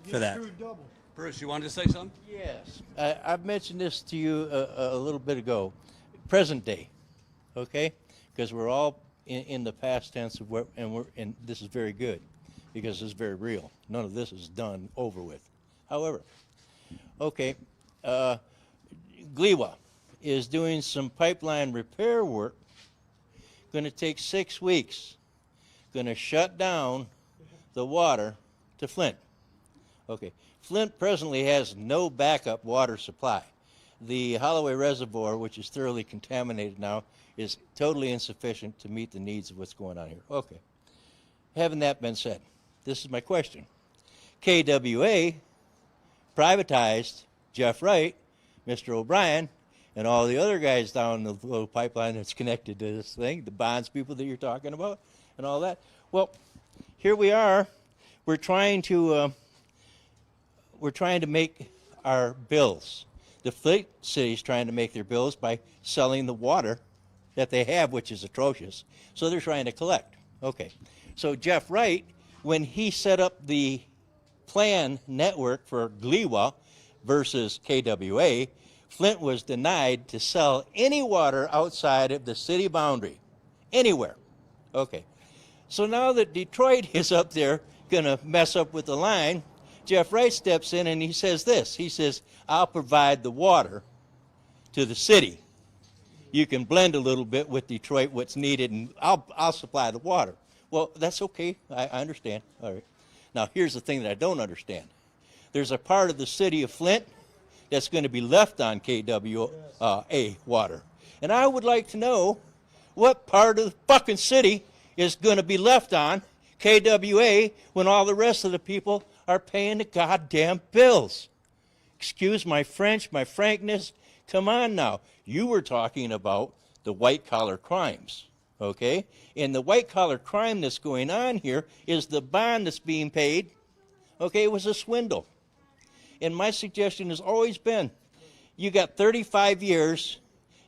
for that. Screwed double. Bruce, you wanted to say something? Yes. I've mentioned this to you a little bit ago. Present day, okay? Because we're all in the past tense of and this is very good because it's very real. None of this is done over with. However, okay, Gliwa is doing some pipeline repair work. Going to take 6 weeks. Going to shut down the water to Flint. Okay, Flint presently has no backup water supply. The Holloway Reservoir, which is thoroughly contaminated now, is totally insufficient to meet the needs of what's going on here. Okay. Having that been said, this is my question. KWA privatized Jeff Wright, Mr. O'Brien, and all the other guys down the little pipeline that's connected to this thing, the bonds people that you're talking about, and all that. Well, here we are. We're trying to make our bills. The Flint city's trying to make their bills by selling the water that they have, which is atrocious. So they're trying to collect. Okay. So Jeff Wright, when he set up the plan network for Gliwa versus KWA, Flint was denied to sell any water outside of the city boundary, anywhere. Okay. So now that Detroit is up there going to mess up with the line, Jeff Wright steps in and he says this. He says, I'll provide the water to the city. You can blend a little bit with Detroit what's needed, and I'll supply the water. Well, that's okay. I understand. All right. Now, here's the thing that I don't understand. There's a part of the city of Flint that's going to be left on KWA water. And I would like to know what part of the fucking city is going to be left on KWA when all the rest of the people are paying the goddamn bills. Excuse my French, my frankness. Come on now. You were talking about the white-collar crimes, okay? And the white-collar crime that's going on here is the bond that's being paid, okay, it was a swindle. And my suggestion has always been, you got 35 years,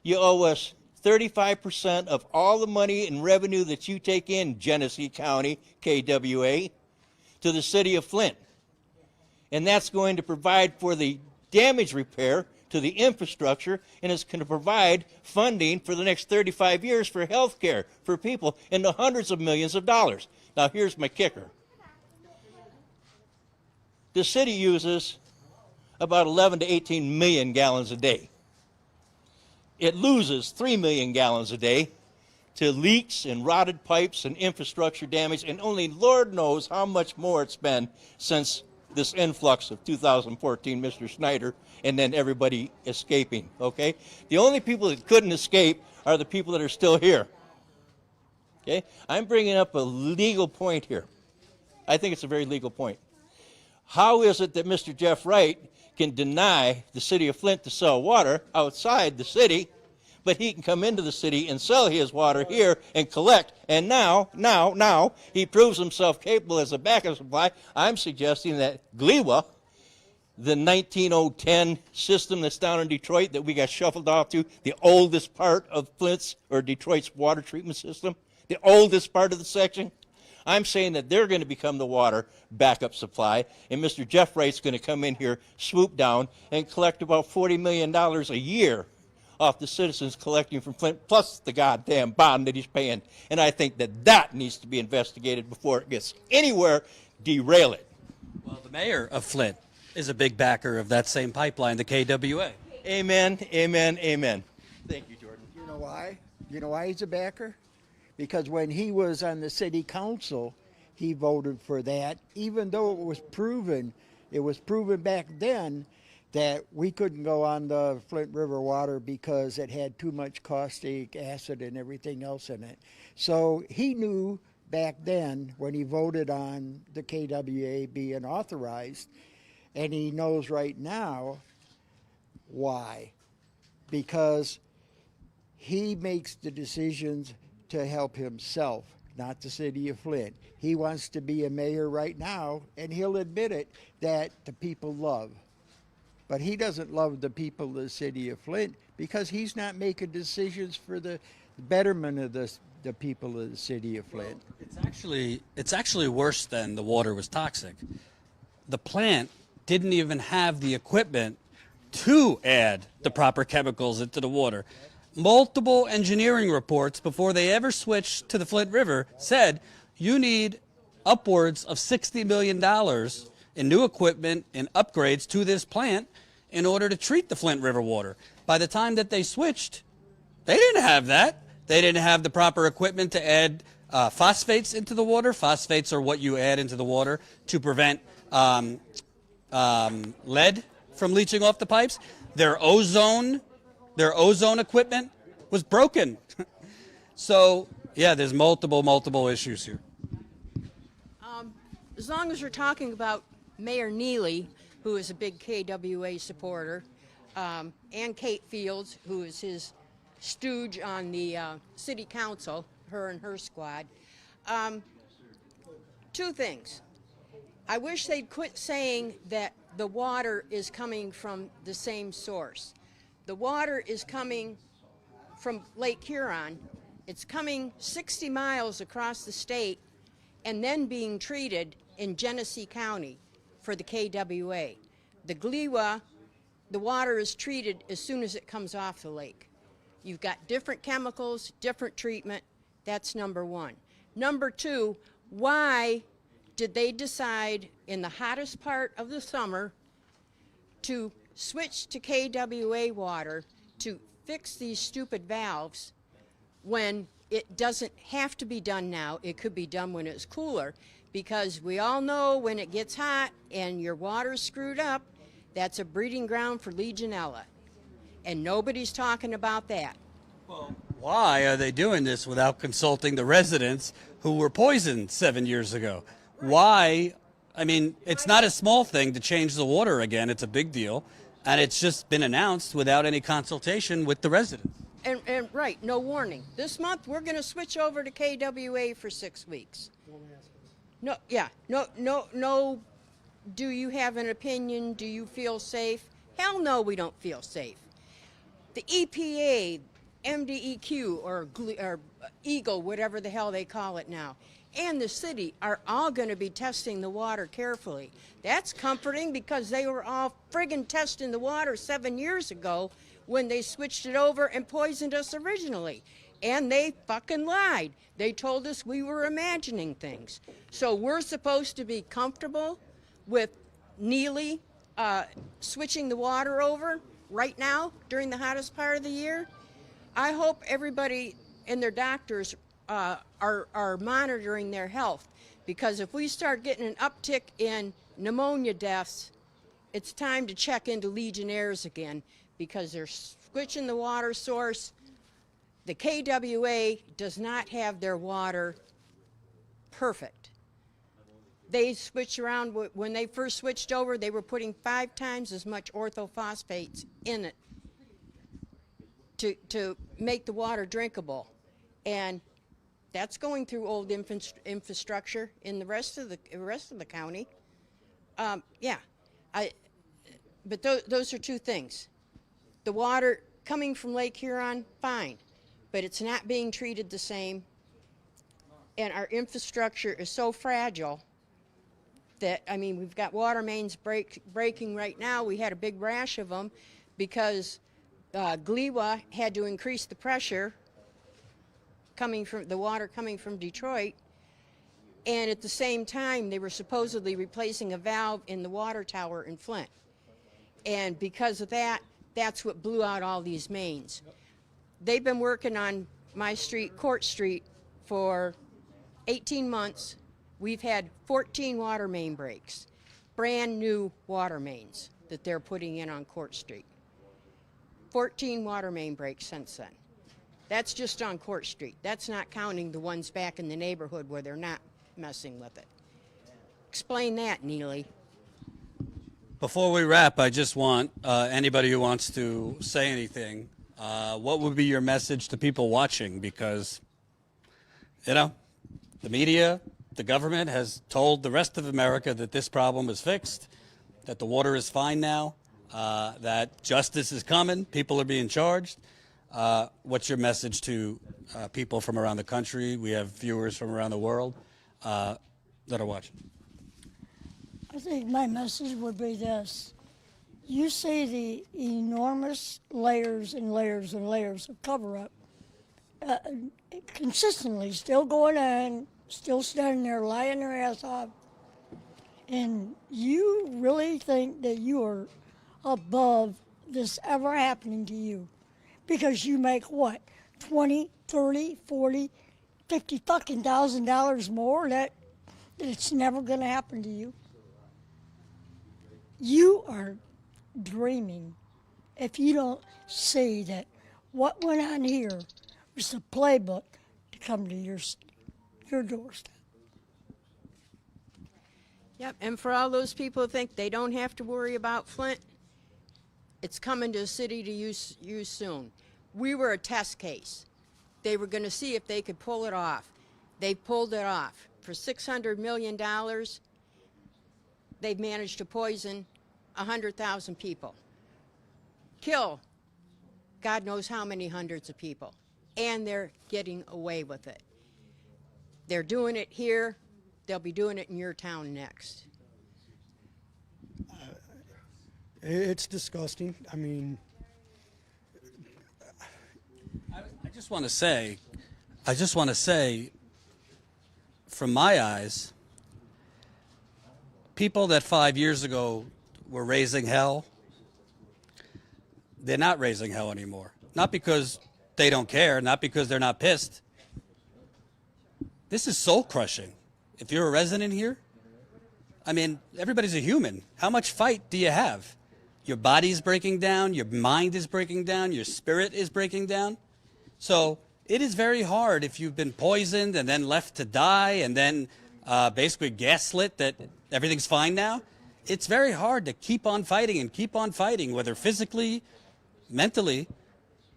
you owe us 35% of all the money and revenue that you take in, Genesee County, KWA, to the city of Flint. And that's going to provide for the damage repair to the infrastructure, and it's going to provide funding for the next 35 years for health care for people in the hundreds of millions of dollars. Now here's my kicker. The city uses about 11 to 18 million gallons a day. It loses 3 million gallons a day to leaks and rotted pipes and infrastructure damage, and only Lord knows how much more it's been since this influx of 2014, Mr. Snyder, and then everybody escaping, okay? The only people that couldn't escape are the people that are still here, okay? I'm bringing up a legal point here. I think it's a very legal point. How is it that Mr. Jeff Wright can deny the city of Flint to sell water outside the city, but he can come into the city and sell his water here and collect, and now, he proves himself capable as a backup supply. I'm suggesting that GLEWA, the 19010 system that's down in Detroit that we got shuffled off to, the oldest part of Flint's or Detroit's water treatment system, the oldest part of the section, I'm saying that they're going to become the water backup supply, and Mr. Jeff Wright's going to come in here, swoop down, and collect about $40 million a year off the citizens collecting from Flint, plus the goddamn bond that he's paying. And I think that that needs to be investigated before it gets anywhere. Derail it. Well, the mayor of Flint is a big backer of that same pipeline, the KWA. Amen, amen, amen. Thank you, Jordan. You know why? You know why he's a backer? Because when he was on the city council, he voted for that, even though it was proven back then that we couldn't go on the Flint River water because it had too much caustic acid and everything else in it. So he knew back then when he voted on the KWA being authorized, and he knows right now why. Because he makes the decisions to help himself, not the city of Flint. He wants to be a mayor right now, and he'll admit it, that the people love. But he doesn't love the people of the city of Flint because he's not making decisions for the betterment of the people of the city of Flint. Well, it's actually worse than the water was toxic. The plant didn't even have the equipment to add the proper chemicals into the water. Multiple engineering reports before they ever switched to the Flint River said you need upwards of $60 million in new equipment and upgrades to this plant in order to treat the Flint River water. By the time that they switched, they didn't have that. They didn't have the proper equipment to add phosphates into the water. Phosphates are what you add into the water to prevent lead from leaching off the pipes. Their ozone equipment was broken. So, yeah, there's multiple issues here. As long as we're talking about Mayor Neely, who is a big KWA supporter, and Kate Fields, who is his stooge on the city council, her and her squad. Two things. I wish they'd quit saying that the water is coming from the same source. The water is coming from Lake Huron. It's coming 60 miles across the state and then being treated in Genesee County for the KWA. The GLEWA, the water is treated as soon as it comes off the lake. You've got different chemicals, different treatment. That's number one. Number two, why did they decide in the hottest part of the summer to switch to KWA water to fix these stupid valves when it doesn't have to be done now? It could be done when it's cooler, because we all know when it gets hot and your water's screwed up, that's a breeding ground for Legionella. And nobody's talking about that. Well, why are they doing this without consulting the residents who were poisoned 7 years ago? Why? I mean, it's not a small thing to change the water again. It's a big deal. And it's just been announced without any consultation with the residents. and right, no warning. This month, we're going to switch over to KWA for 6 weeks. No, yeah, no, do you have an opinion? Do you feel safe? Hell no, we don't feel safe. The EPA, MDEQ, or Eagle, whatever the hell they call it now, and the city are all going to be testing the water carefully. That's comforting because they were all friggin' testing the water 7 years ago when they switched it over and poisoned us originally. And they fucking lied. They told us we were imagining things. So we're supposed to be comfortable with Neely switching the water over right now during the hottest part of the year. I hope everybody and their doctors are monitoring their health, because if we start getting an uptick in pneumonia deaths, it's time to check into Legionnaires again, because they're switching the water source. The KWA does not have their water perfect. They switch around. When they first switched over, they were putting 5 times as much orthophosphates in it to make the water drinkable. And that's going through old infrastructure in the rest of the county. Yeah, but those are two things. The water coming from Lake Huron, fine, but it's not being treated the same, and our infrastructure is so fragile that, I mean, we've got water mains breaking right now. We had a big rash of them because Gliwa had to increase the pressure coming from the water coming from Detroit, and at the same time they were supposedly replacing a valve in the water tower in Flint, and because of that, that's what blew out all these mains. They've been working on my street, Court Street, for 18 months. We've had 14 water main breaks, brand new water mains that they're putting in on Court Street. 14 water main breaks since then. That's just on Court Street. That's not counting the ones back in the neighborhood where they're not messing with it. Explain that, Neely. Before we wrap, I just want anybody who wants to say anything, what would be your message to people watching? Because, you know, the media, the government has told the rest of America that this problem is fixed, that the water is fine now, that justice is coming, people are being charged. What's your message to people from around the country? We have viewers from around the world that are watching. I think my message would be this. You see the enormous layers and layers and layers of cover-up consistently still going on, still standing there lying their ass off. And you really think that you are above this ever happening to you. Because you make what, 20, 30, 40, 50 fucking $1,000 more, that it's never going to happen to you. You are dreaming if you don't see that what went on here was the playbook to come to your doorstep. Yep, and for all those people who think they don't have to worry about Flint, it's coming to a city to use soon. We were a test case. They were going to see if they could pull it off. They pulled it off. For $600 million, they've managed to poison 100,000 people. Kill God knows how many hundreds of people. And they're getting away with it. They're doing it here. They'll be doing it in your town next. It's disgusting. I mean, I just want to say, from my eyes, people that 5 years ago were raising hell, they're not raising hell anymore. Not because they don't care, not because they're not pissed. This is soul crushing. If you're a resident here, I mean, everybody's a human. How much fight do you have? Your body's breaking down, your mind is breaking down, your spirit is breaking down. So it is very hard if you've been poisoned and then left to die and then basically gaslit that everything's fine now. It's very hard to keep on fighting and keep on fighting, whether physically, mentally.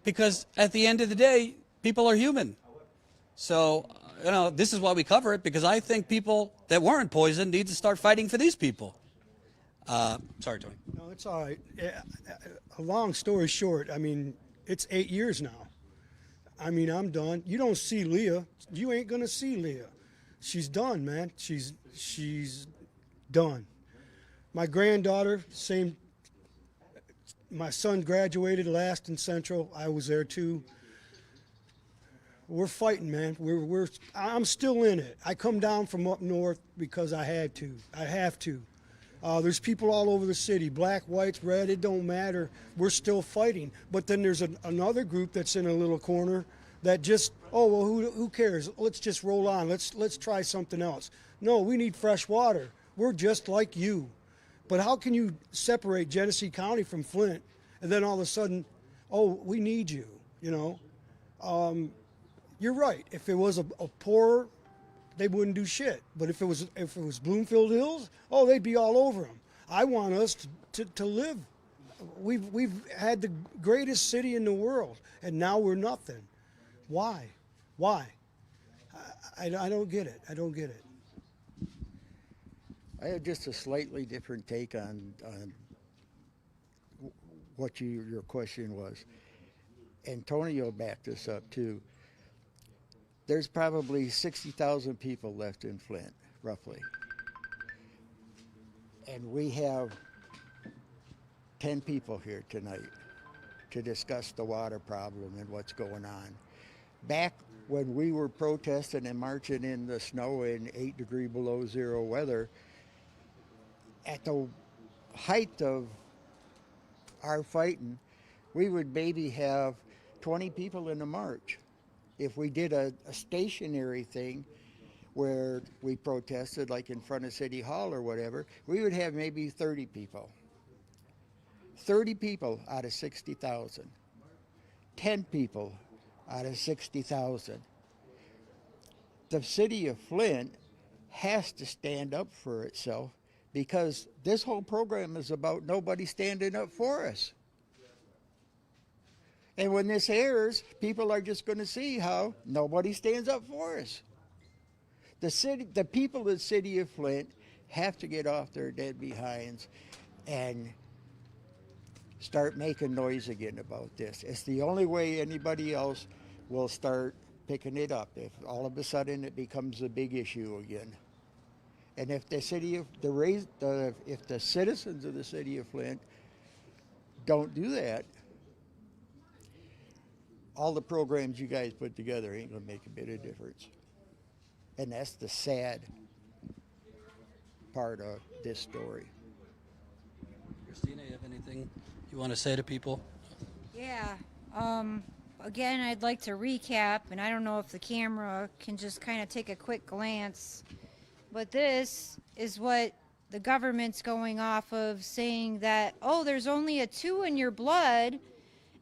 because at the end of the day, people are human. So, this is why we cover it, because I think people that weren't poisoned need to start fighting for these people. Sorry, Tony. No, it's all right. A long story short, I mean, it's 8 years now. I mean, I'm done. You don't see Leah. You ain't going to see Leah. She's done, man. She's done. My granddaughter, same. My son graduated last in Central. I was there too. We're fighting, man. I'm still in it. I come down from up north because I had to. I have to. There's people all over the city, black, whites, red, it don't matter. We're still fighting. But then there's another group that's in a little corner that just, oh, well, who cares? Let's just roll on. Let's try something else. No, we need fresh water. We're just like you. But how can you separate Genesee County from Flint and then all of a sudden, oh, we need you, You're right. If it was a poorer, they wouldn't do shit. But if it was Bloomfield Hills, oh, they'd be all over them. I want us to live. We've had the greatest city in the world, and now we're nothing. Why? I don't get it. I don't get it. I have just a slightly different take on what your question was. Antonio backed this up too. There's probably 60,000 people left in Flint, roughly. And we have 10 people here tonight to discuss the water problem and what's going on. Back when we were protesting and marching in the snow in 8 degree below zero weather, at the height of our fighting, we would maybe have 20 people in the march. If we did a stationary thing where we protested, like in front of City Hall or whatever, we would have maybe 30 people. 30 people out of 60,000. 10 people out of 60,000. The city of Flint has to stand up for itself, because this whole program is about nobody standing up for us. And when this airs, people are just going to see how nobody stands up for us. The people of the city of Flint have to get off their dead behinds and start making noise again about this. It's the only way anybody else will start picking it up, if all of a sudden it becomes a big issue again. And if the citizens of the city of Flint don't do that, all the programs you guys put together ain't gonna make a bit of difference. And that's the sad part of this story. Christina, you have anything you want to say to people? Yeah. Again, I'd like to recap, and I don't know if the camera can just kind of take a quick glance, but this is what the government's going off of, saying that, oh, there's only a 2 in your blood,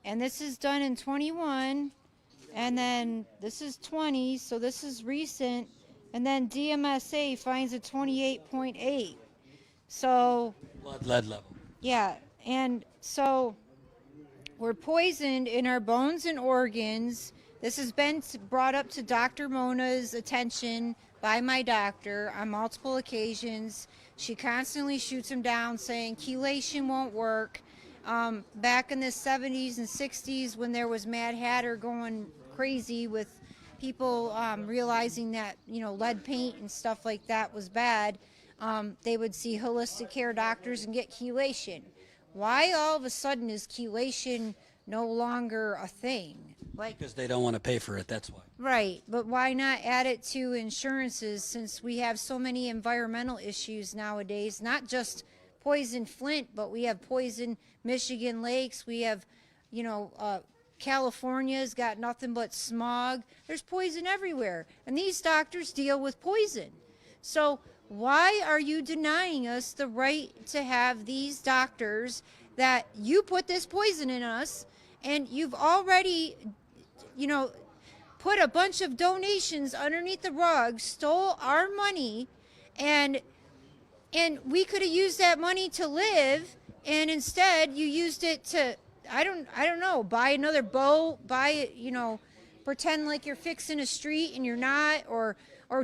and this is done in 21, and then this is 20, so this is recent, and then DMSA finds a 28.8. So Blood lead level. yeah, and so we're poisoned in our bones and organs. This has been brought up to Dr. Mona's attention by my doctor on multiple occasions. She constantly shoots him down, saying chelation won't work. Back in the 70s and 60s, when there was Mad Hatter going crazy with people realizing that, lead paint and stuff like that was bad, they would see holistic care doctors and get chelation. Why all of a sudden is chelation no longer a thing? Because they don't want to pay for it, that's why. Right, but why not add it to insurances, since we have so many environmental issues nowadays, not just poison Flint, but we have poison Michigan lakes, we have, California's got nothing but smog. There's poison everywhere, and these doctors deal with poison. So why are you denying us the right to have these doctors that you put this poison in us, and you've already, put a bunch of donations underneath the rug, stole our money, and we could have used that money to live, and instead you used it to I don't know, buy another boat, buy, you know, pretend like you're fixing a street and you're not, or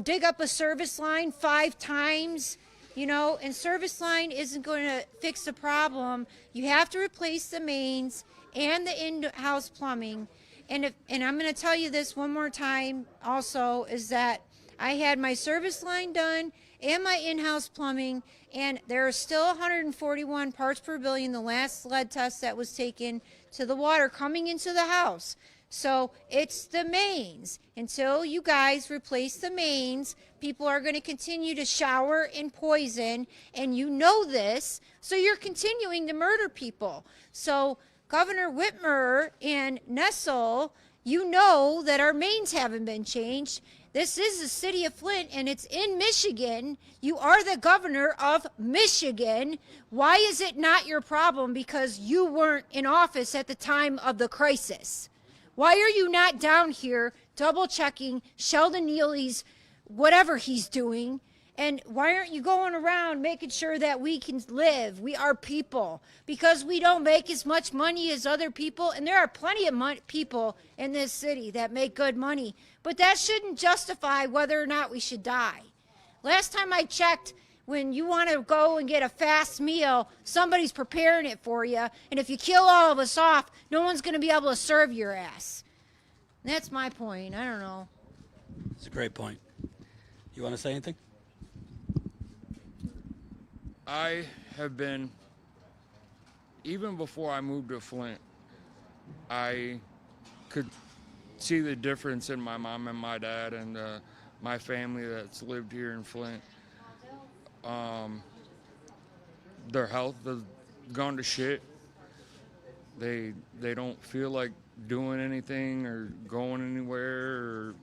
dig up a service line 5 times, you know, and service line isn't going to fix the problem. You have to replace the mains and the in-house plumbing. And I'm going to tell you this one more time also, is that I had my service line done and my in-house plumbing, and there are still 141 parts per billion, the last lead test that was taken, to the water coming into the house. So it's the mains. Until you guys replace the mains, people are going to continue to shower in poison, and you know this, so you're continuing to murder people. So Governor Whitmer and Nessel, you know that our mains haven't been changed. This is the city of Flint, and it's in Michigan. You are the governor of Michigan. Why is it not your problem? Because you weren't in office at the time of the crisis. Why are you not down here double checking Sheldon Neely's whatever he's doing? And why aren't you going around making sure that we can live? We are people. Because we don't make as much money as other people. And there are plenty of people in this city that make good money. But that shouldn't justify whether or not we should die. Last time I checked, when you want to go and get a fast meal, somebody's preparing it for you. And if you kill all of us off, no one's going to be able to serve your ass. And that's my point. I don't know. It's a great point. You want to say anything? I have been, even before I moved to Flint, I could see the difference in my mom and my dad and my family that's lived here in Flint. Their health has gone to shit. They don't feel like doing anything or going anywhere. Or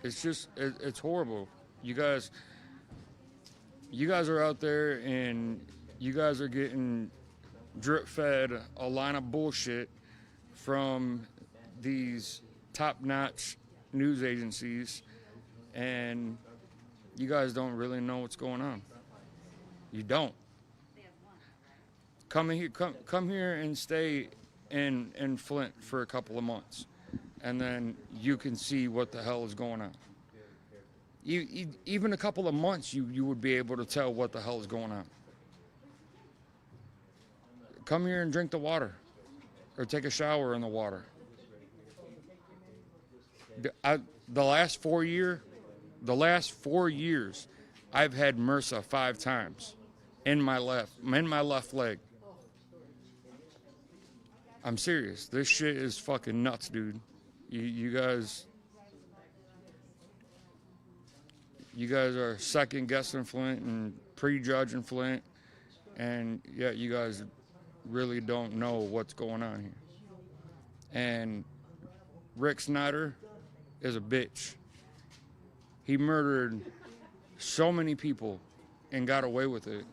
it's just, it's horrible. You guys are out there and you guys are getting drip fed a line of bullshit from these top-notch news agencies, and you guys don't really know what's going on. You don't. Come here and stay in Flint for a couple of months, and then you can see what the hell is going on. Even a couple of months, you would be able to tell what the hell is going on. Come here and drink the water, or take a shower in the water. The last 4 years, I've had MRSA 5 times in my left leg. I'm serious. This shit is fucking nuts, dude. You guys are second guessing Flint and prejudging Flint, and yet you guys really don't know what's going on here. And Rick Snyder is a bitch. He murdered so many people and got away with it,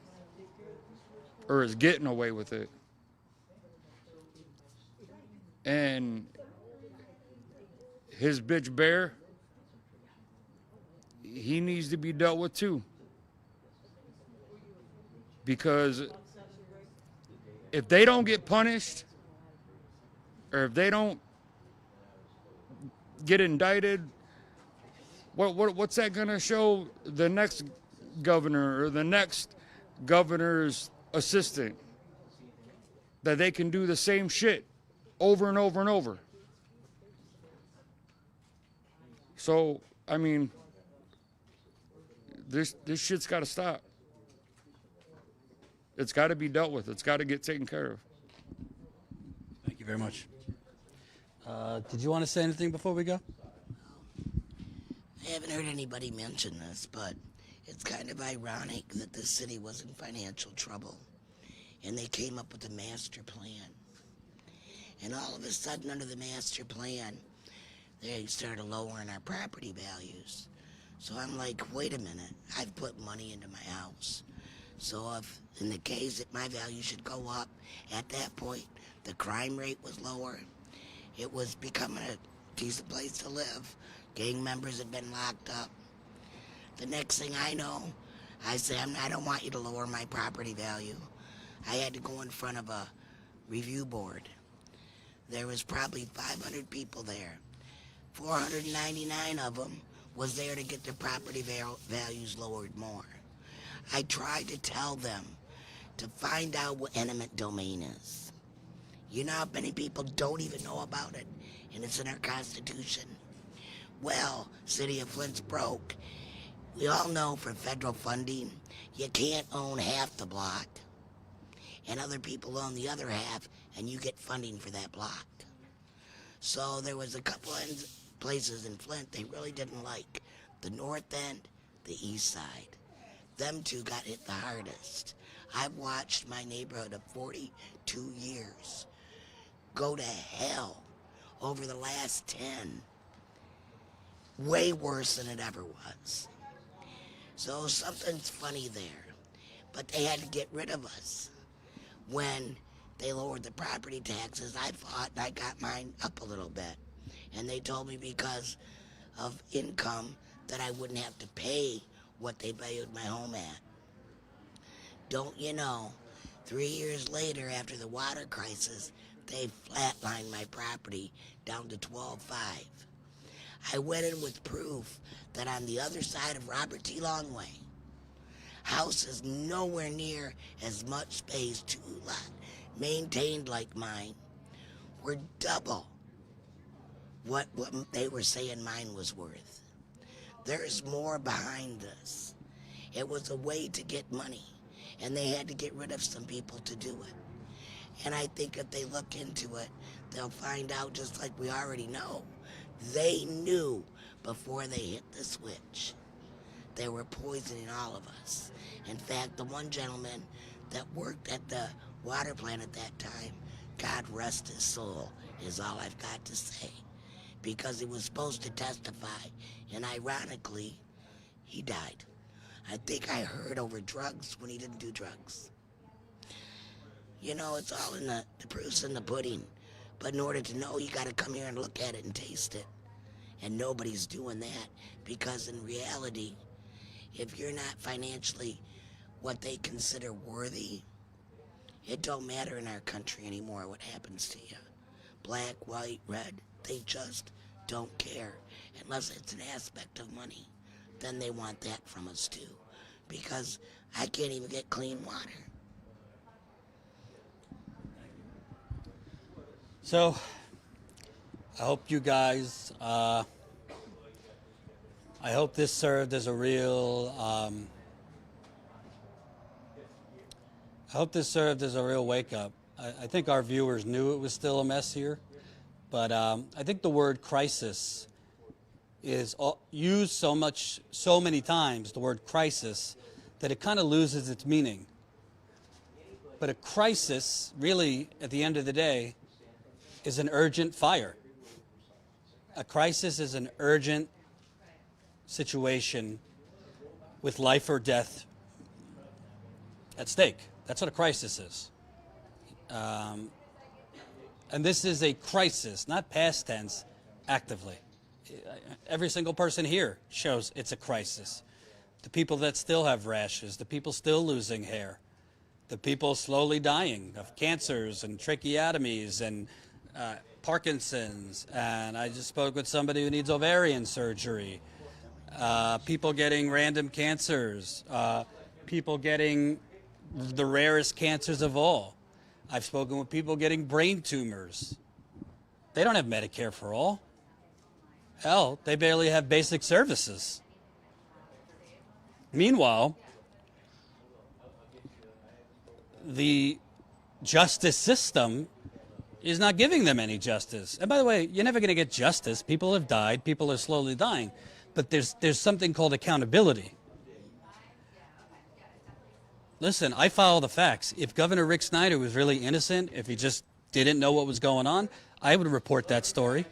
or is getting away with it. And his bitch Bear, he needs to be dealt with too. Because if they don't get punished, or if they don't get indicted, what's that gonna show the next governor or the next governor's assistant? That they can do the same shit over and over and over. So, I mean, this shit's got to stop. It's got to be dealt with. It's got to get taken care of. Thank you very much. Did you want to say anything before we go? I haven't heard anybody mention this, but it's kind of ironic that the city was in financial trouble, and they came up with a master plan. And all of a sudden, under the master plan, they started lowering our property values. So I'm like, wait a minute, I've put money into my house. So if, in the case that my value should go up, at that point, the crime rate was lower. It was becoming a decent place to live. Gang members had been locked up. The next thing I know, I say, I don't want you to lower my property value. I had to go in front of a review board. There was probably 500 people there. 499 of them was there to get their property values lowered more. I tried to tell them to find out what eminent domain is. You know how many people don't even know about it, and it's in our Constitution? Well, City of Flint's broke. We all know for federal funding, you can't own half the block, and other people own the other half, and you get funding for that block. So there was a couple of places in Flint they really didn't like. The north end, the east side. Them two got hit the hardest. I've watched my neighborhood of 42 years go to hell over the last 10. Way worse than it ever was. So something's funny there. But they had to get rid of us. When they lowered the property taxes, I fought and I got mine up a little bit. And they told me because of income that I wouldn't have to pay what they valued my home at. Don't you know, 3 years later after the water crisis, they flatlined my property down to $12.5. I went in with proof that on the other side of Robert T. Longway, houses nowhere near as much space, maintained like mine, were double what they were saying mine was worth. There's more behind this. It was a way to get money, and they had to get rid of some people to do it. And I think if they look into it, they'll find out, just like we already know, they knew before they hit the switch. They were poisoning all of us. In fact, the one gentleman that worked at the water plant at that time, God rest his soul, is all I've got to say. Because he was supposed to testify, and ironically, he died. I think I heard over drugs when he didn't do drugs. You know, it's all in the proof's in the pudding. But in order to know, you got to come here and look at it and taste it. And nobody's doing that, because in reality, if you're not financially what they consider worthy, it don't matter in our country anymore what happens to you. Black, white, red, they just don't care. Unless it's an aspect of money, then they want that from us too. Because I can't even get clean water. So, I hope you guys, I hope this served as a real, wake up. I think our viewers knew it was still a mess here, but I think the word crisis is used so many times, the word crisis, that it kind of loses its meaning. But a crisis, really, at the end of the day, is an urgent fire. A crisis is an urgent situation with life or death at stake. That's what a crisis is. And this is a crisis, not past tense, actively. Every single person here shows it's a crisis. The people that still have rashes, the people still losing hair, the people slowly dying of cancers and tracheotomies and Parkinson's, and I just spoke with somebody who needs ovarian surgery, people getting random cancers, people getting the rarest cancers of all. I've spoken with people getting brain tumors. They don't have Medicare for all. Hell, they barely have basic services. Meanwhile, the justice system is not giving them any justice. And by the way, you're never going to get justice. People have died. People are slowly dying. But there's something called accountability. Listen, I follow the facts. If Governor Rick Snyder was really innocent, if he just didn't know what was going on, I would report that story.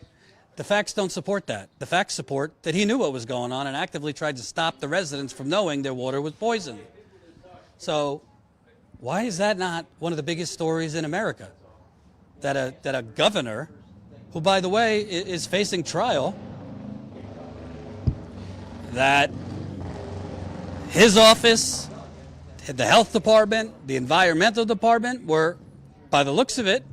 The facts don't support that. The facts support that he knew what was going on and actively tried to stop the residents from knowing their water was poisoned. So why is that not one of the biggest stories in America? That a governor, who, by the way, is facing trial, that his office, the health department, the environmental department were by the looks of it,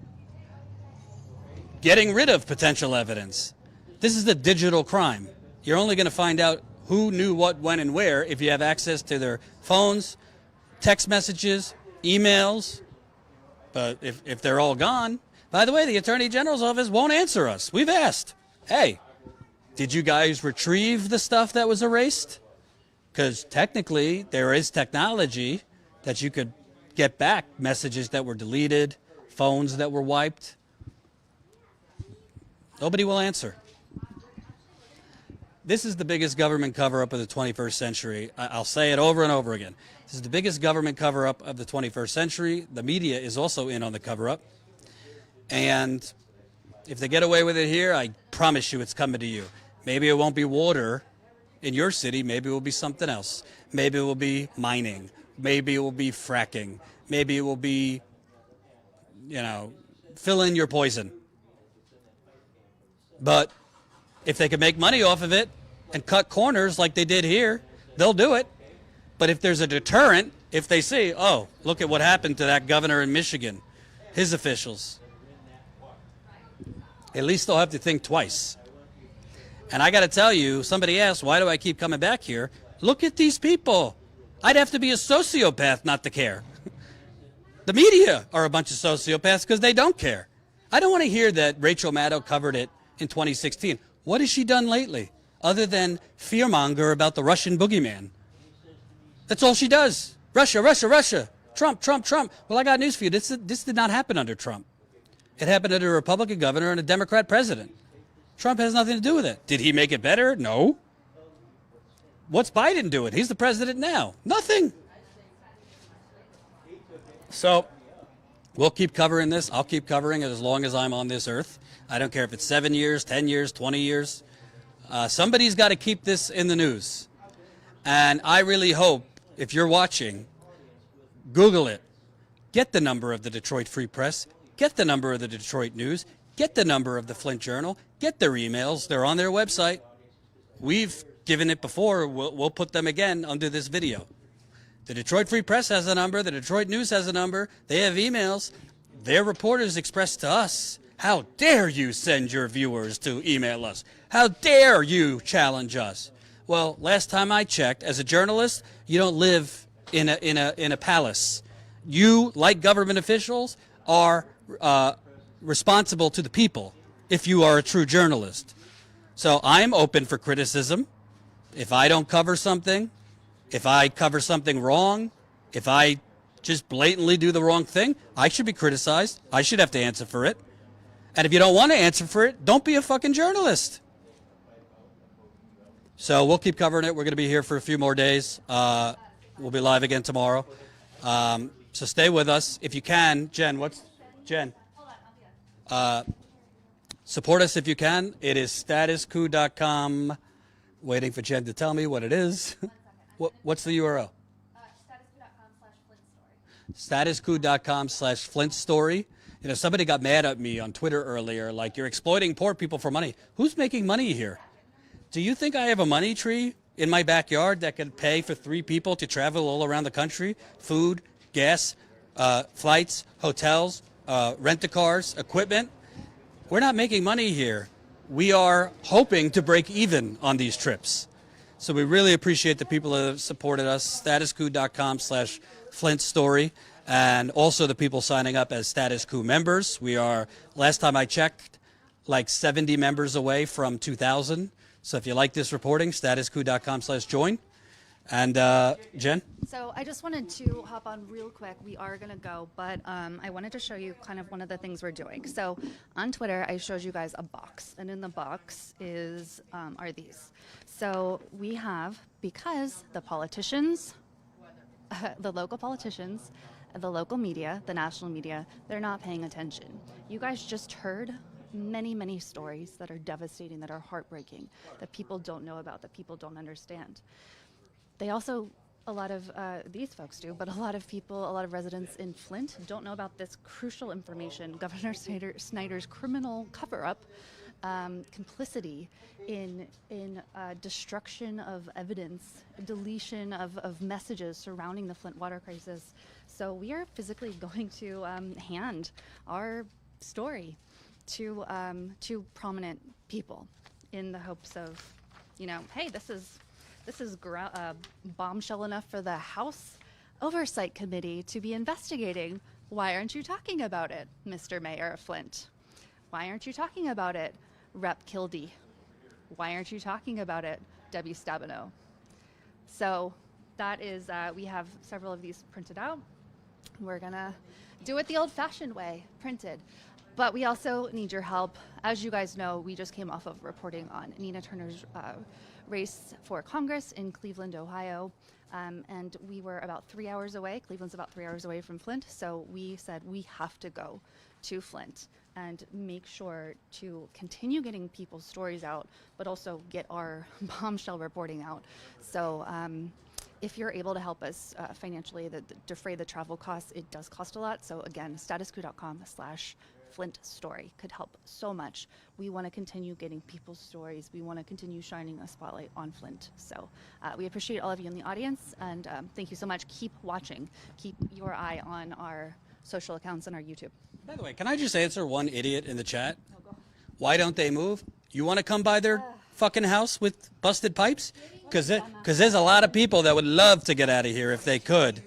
getting rid of potential evidence. This is a digital crime. You're only going to find out who knew what, when, and where if you have access to their phones, text messages, emails. But if they're all gone, by the way, the Attorney General's office won't answer us. We've asked, hey, did you guys retrieve the stuff that was erased? Because technically there is technology that you could get back messages that were deleted, phones that were wiped. Nobody will answer. This is the biggest government cover-up of the 21st century. I'll say it over and over again. This is the biggest government cover-up of the 21st century. The media is also in on the cover-up. And if they get away with it here, I promise you it's coming to you. Maybe it won't be water in your city. Maybe it will be something else. Maybe it will be mining. Maybe it will be fracking. Maybe it will be, fill in your poison. But if they can make money off of it and cut corners like they did here, they'll do it. But if there's a deterrent, if they see, oh, look at what happened to that governor in Michigan, his officials, at least they'll have to think twice. And I got to tell you, somebody asked, why do I keep coming back here? Look at these people. I'd have to be a sociopath not to care. The media are a bunch of sociopaths because they don't care. I don't want to hear that Rachel Maddow covered it in 2016. What has she done lately other than fearmonger about the Russian boogeyman? That's all she does. Russia, Russia, Russia. Trump, Trump, Trump. Well, I got news for you. This did not happen under Trump. It happened under a Republican governor and a Democrat president. Trump has nothing to do with it. Did he make it better? No. What's Biden doing? He's the president now. Nothing. So we'll keep covering this. I'll keep covering it as long as I'm on this earth. I don't care if it's 7 years, 10 years, 20 years. Somebody's got to keep this in the news. And I really hope, if you're watching, Google it. Get the number of the Detroit Free Press. Get the number of the Detroit News. Get the number of the Flint Journal. Get their emails. They're on their website. We've given it before. We'll put them again under this video. The Detroit Free Press has a number. The Detroit News has a number. They have emails. Their reporters expressed to us, how dare you send your viewers to email us? How dare you challenge us? Well, last time I checked, as a journalist, you don't live in a palace. You, like government officials, are responsible to the people if you are a true journalist. So I'm open for criticism. If I don't cover something, if I cover something wrong, if I just blatantly do the wrong thing, I should be criticized. I should have to answer for it. And if you don't want to answer for it, don't be a fucking journalist. So we'll keep covering it. We're going to be here for a few more days. We'll be live again tomorrow. So stay with us. If you can, Jen, support us if you can. It is statuscoup.com. Waiting for Jen to tell me what it is. What's the URL? Statuscoup.com/Flint story. You know, somebody got mad at me on Twitter earlier, like, you're exploiting poor people for money. Who's making money here? Do you think I have a money tree in my backyard that could pay for 3 people to travel all around the country? Food, gas, flights, hotels, rent-a-cars, equipment? We're not making money here. We are hoping to break even on these trips. So we really appreciate the people that have supported us. Statuscoup.com/Flint story. And also the people signing up as Status Coup members. We are, last time I checked, like 70 members away from 2,000. So if you like this reporting, statuscoup.com/join. And Jen? So I just wanted to hop on real quick. We are going to go, but I wanted to show you kind of one of the things we're doing. So on Twitter, I showed you guys a box, and in the box is are these. So we have, because the politicians, the local politicians, the local media, the national media, they're not paying attention. You guys just heard many, many stories that are devastating, that are heartbreaking, that people don't know about, that people don't understand. They also, a lot of these folks do, but a lot of people, a lot of residents in Flint don't know about this crucial information, Governor Snyder's criminal cover-up complicity in destruction of evidence, deletion of messages surrounding the Flint water crisis. So we are physically going to hand our story to prominent people in the hopes of, hey, this is bombshell enough for the House Oversight Committee to be investigating. Why aren't you talking about it, Mr. Mayor of Flint? Why aren't you talking about it, Rep. Kildee? Why aren't you talking about it, Debbie Stabenow? So that is, we have several of these printed out. We're gonna do it the old-fashioned way, printed. But we also need your help. As you guys know, we just came off of reporting on Nina Turner's race for Congress in Cleveland, Ohio. And we were about 3 hours away. Cleveland's about 3 hours away from Flint. So we said we have to go to Flint and make sure to continue getting people's stories out, but also get our bombshell reporting out. So if you're able to help us financially defray the travel costs, it does cost a lot. So again, statuscoup.com/Flint story could help so much. We want to continue getting people's stories. We want to continue shining a spotlight on Flint. So we appreciate all of you in the audience, and thank you so much. Keep watching. Keep your eye on our social accounts and our YouTube. By the way, can I just answer one idiot in the chat? Why don't they move? You want to come by their fucking house with busted pipes? Because there's a lot of people that would love to get out of here if they could.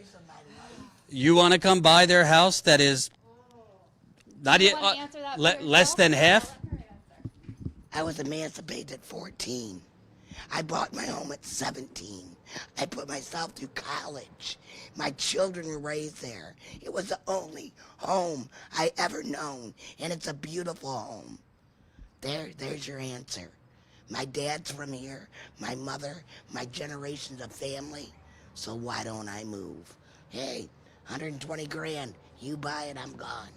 You want to come by their house that is not yet less than half? I was emancipated at 14. I bought my home at 17. I put myself through college. My children were raised there. It was the only home I ever known, and it's a beautiful home. There's your answer. My dad's from here, my mother, my generations of family. So why don't I move? Hey, 120 grand, you buy it, I'm gone.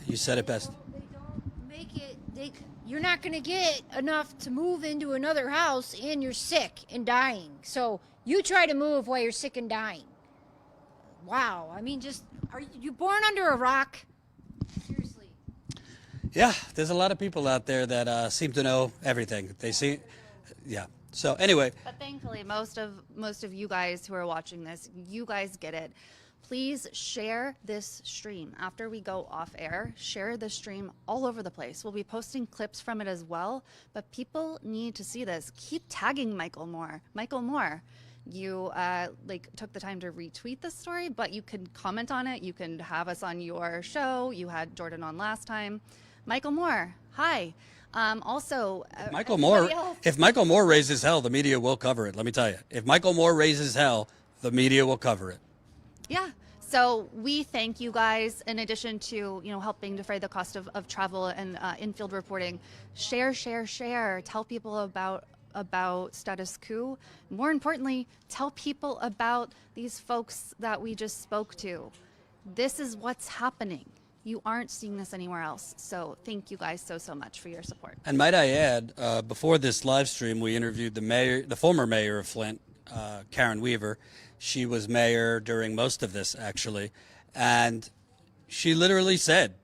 You said it best. They don't make it. You're not going to get enough to move into another house, and you're sick and dying. So you try to move while you're sick and dying. Wow. I mean, are you born under a rock? Seriously. Yeah, there's a lot of people out there that seem to know everything. They see, yeah. So anyway. But thankfully, most of you guys who are watching this, you guys get it. Please share this stream. After we go off air, share the stream all over the place. We'll be posting clips from it as well, but people need to see this. Keep tagging Michael Moore. Michael Moore, you took the time to retweet this story, but you can comment on it. You can have us on your show. You had Jordan on last time. Michael Moore, hi. Also, if Michael Moore raises hell, the media will cover it. Let me tell you, if Michael Moore raises hell, the media will cover it. Yeah. So we thank you guys. In addition to helping defray the cost of travel and in-field reporting, share. Tell people about Status Coup. More importantly, tell people about these folks that we just spoke to. This is what's happening. You aren't seeing this anywhere else. So thank you guys so much for your support. And might I add, before this live stream, we interviewed the former mayor of Flint, Karen Weaver. She was mayor during most of this, actually. And she literally said,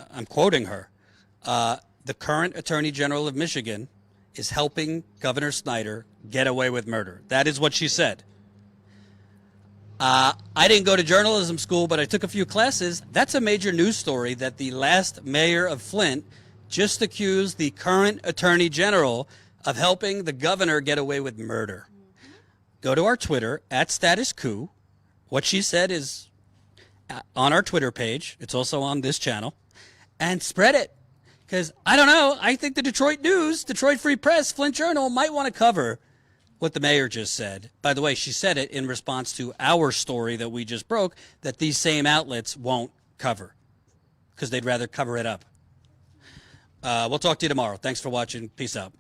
I'm quoting her, the current Attorney General of Michigan is helping Governor Snyder get away with murder. That is what she said. I didn't go to journalism school, but I took a few classes. That's a major news story that the last mayor of Flint just accused the current Attorney General of helping the governor get away with murder. Go to our Twitter, @StatusCoop. What she said is on our Twitter page. It's also on this channel. And spread it. Because, I don't know, I think the Detroit News, Detroit Free Press, Flint Journal might want to cover what the mayor just said. By the way, she said it in response to our story that we just broke that these same outlets won't cover because they'd rather cover it up. We'll talk to you tomorrow. Thanks for watching. Peace out.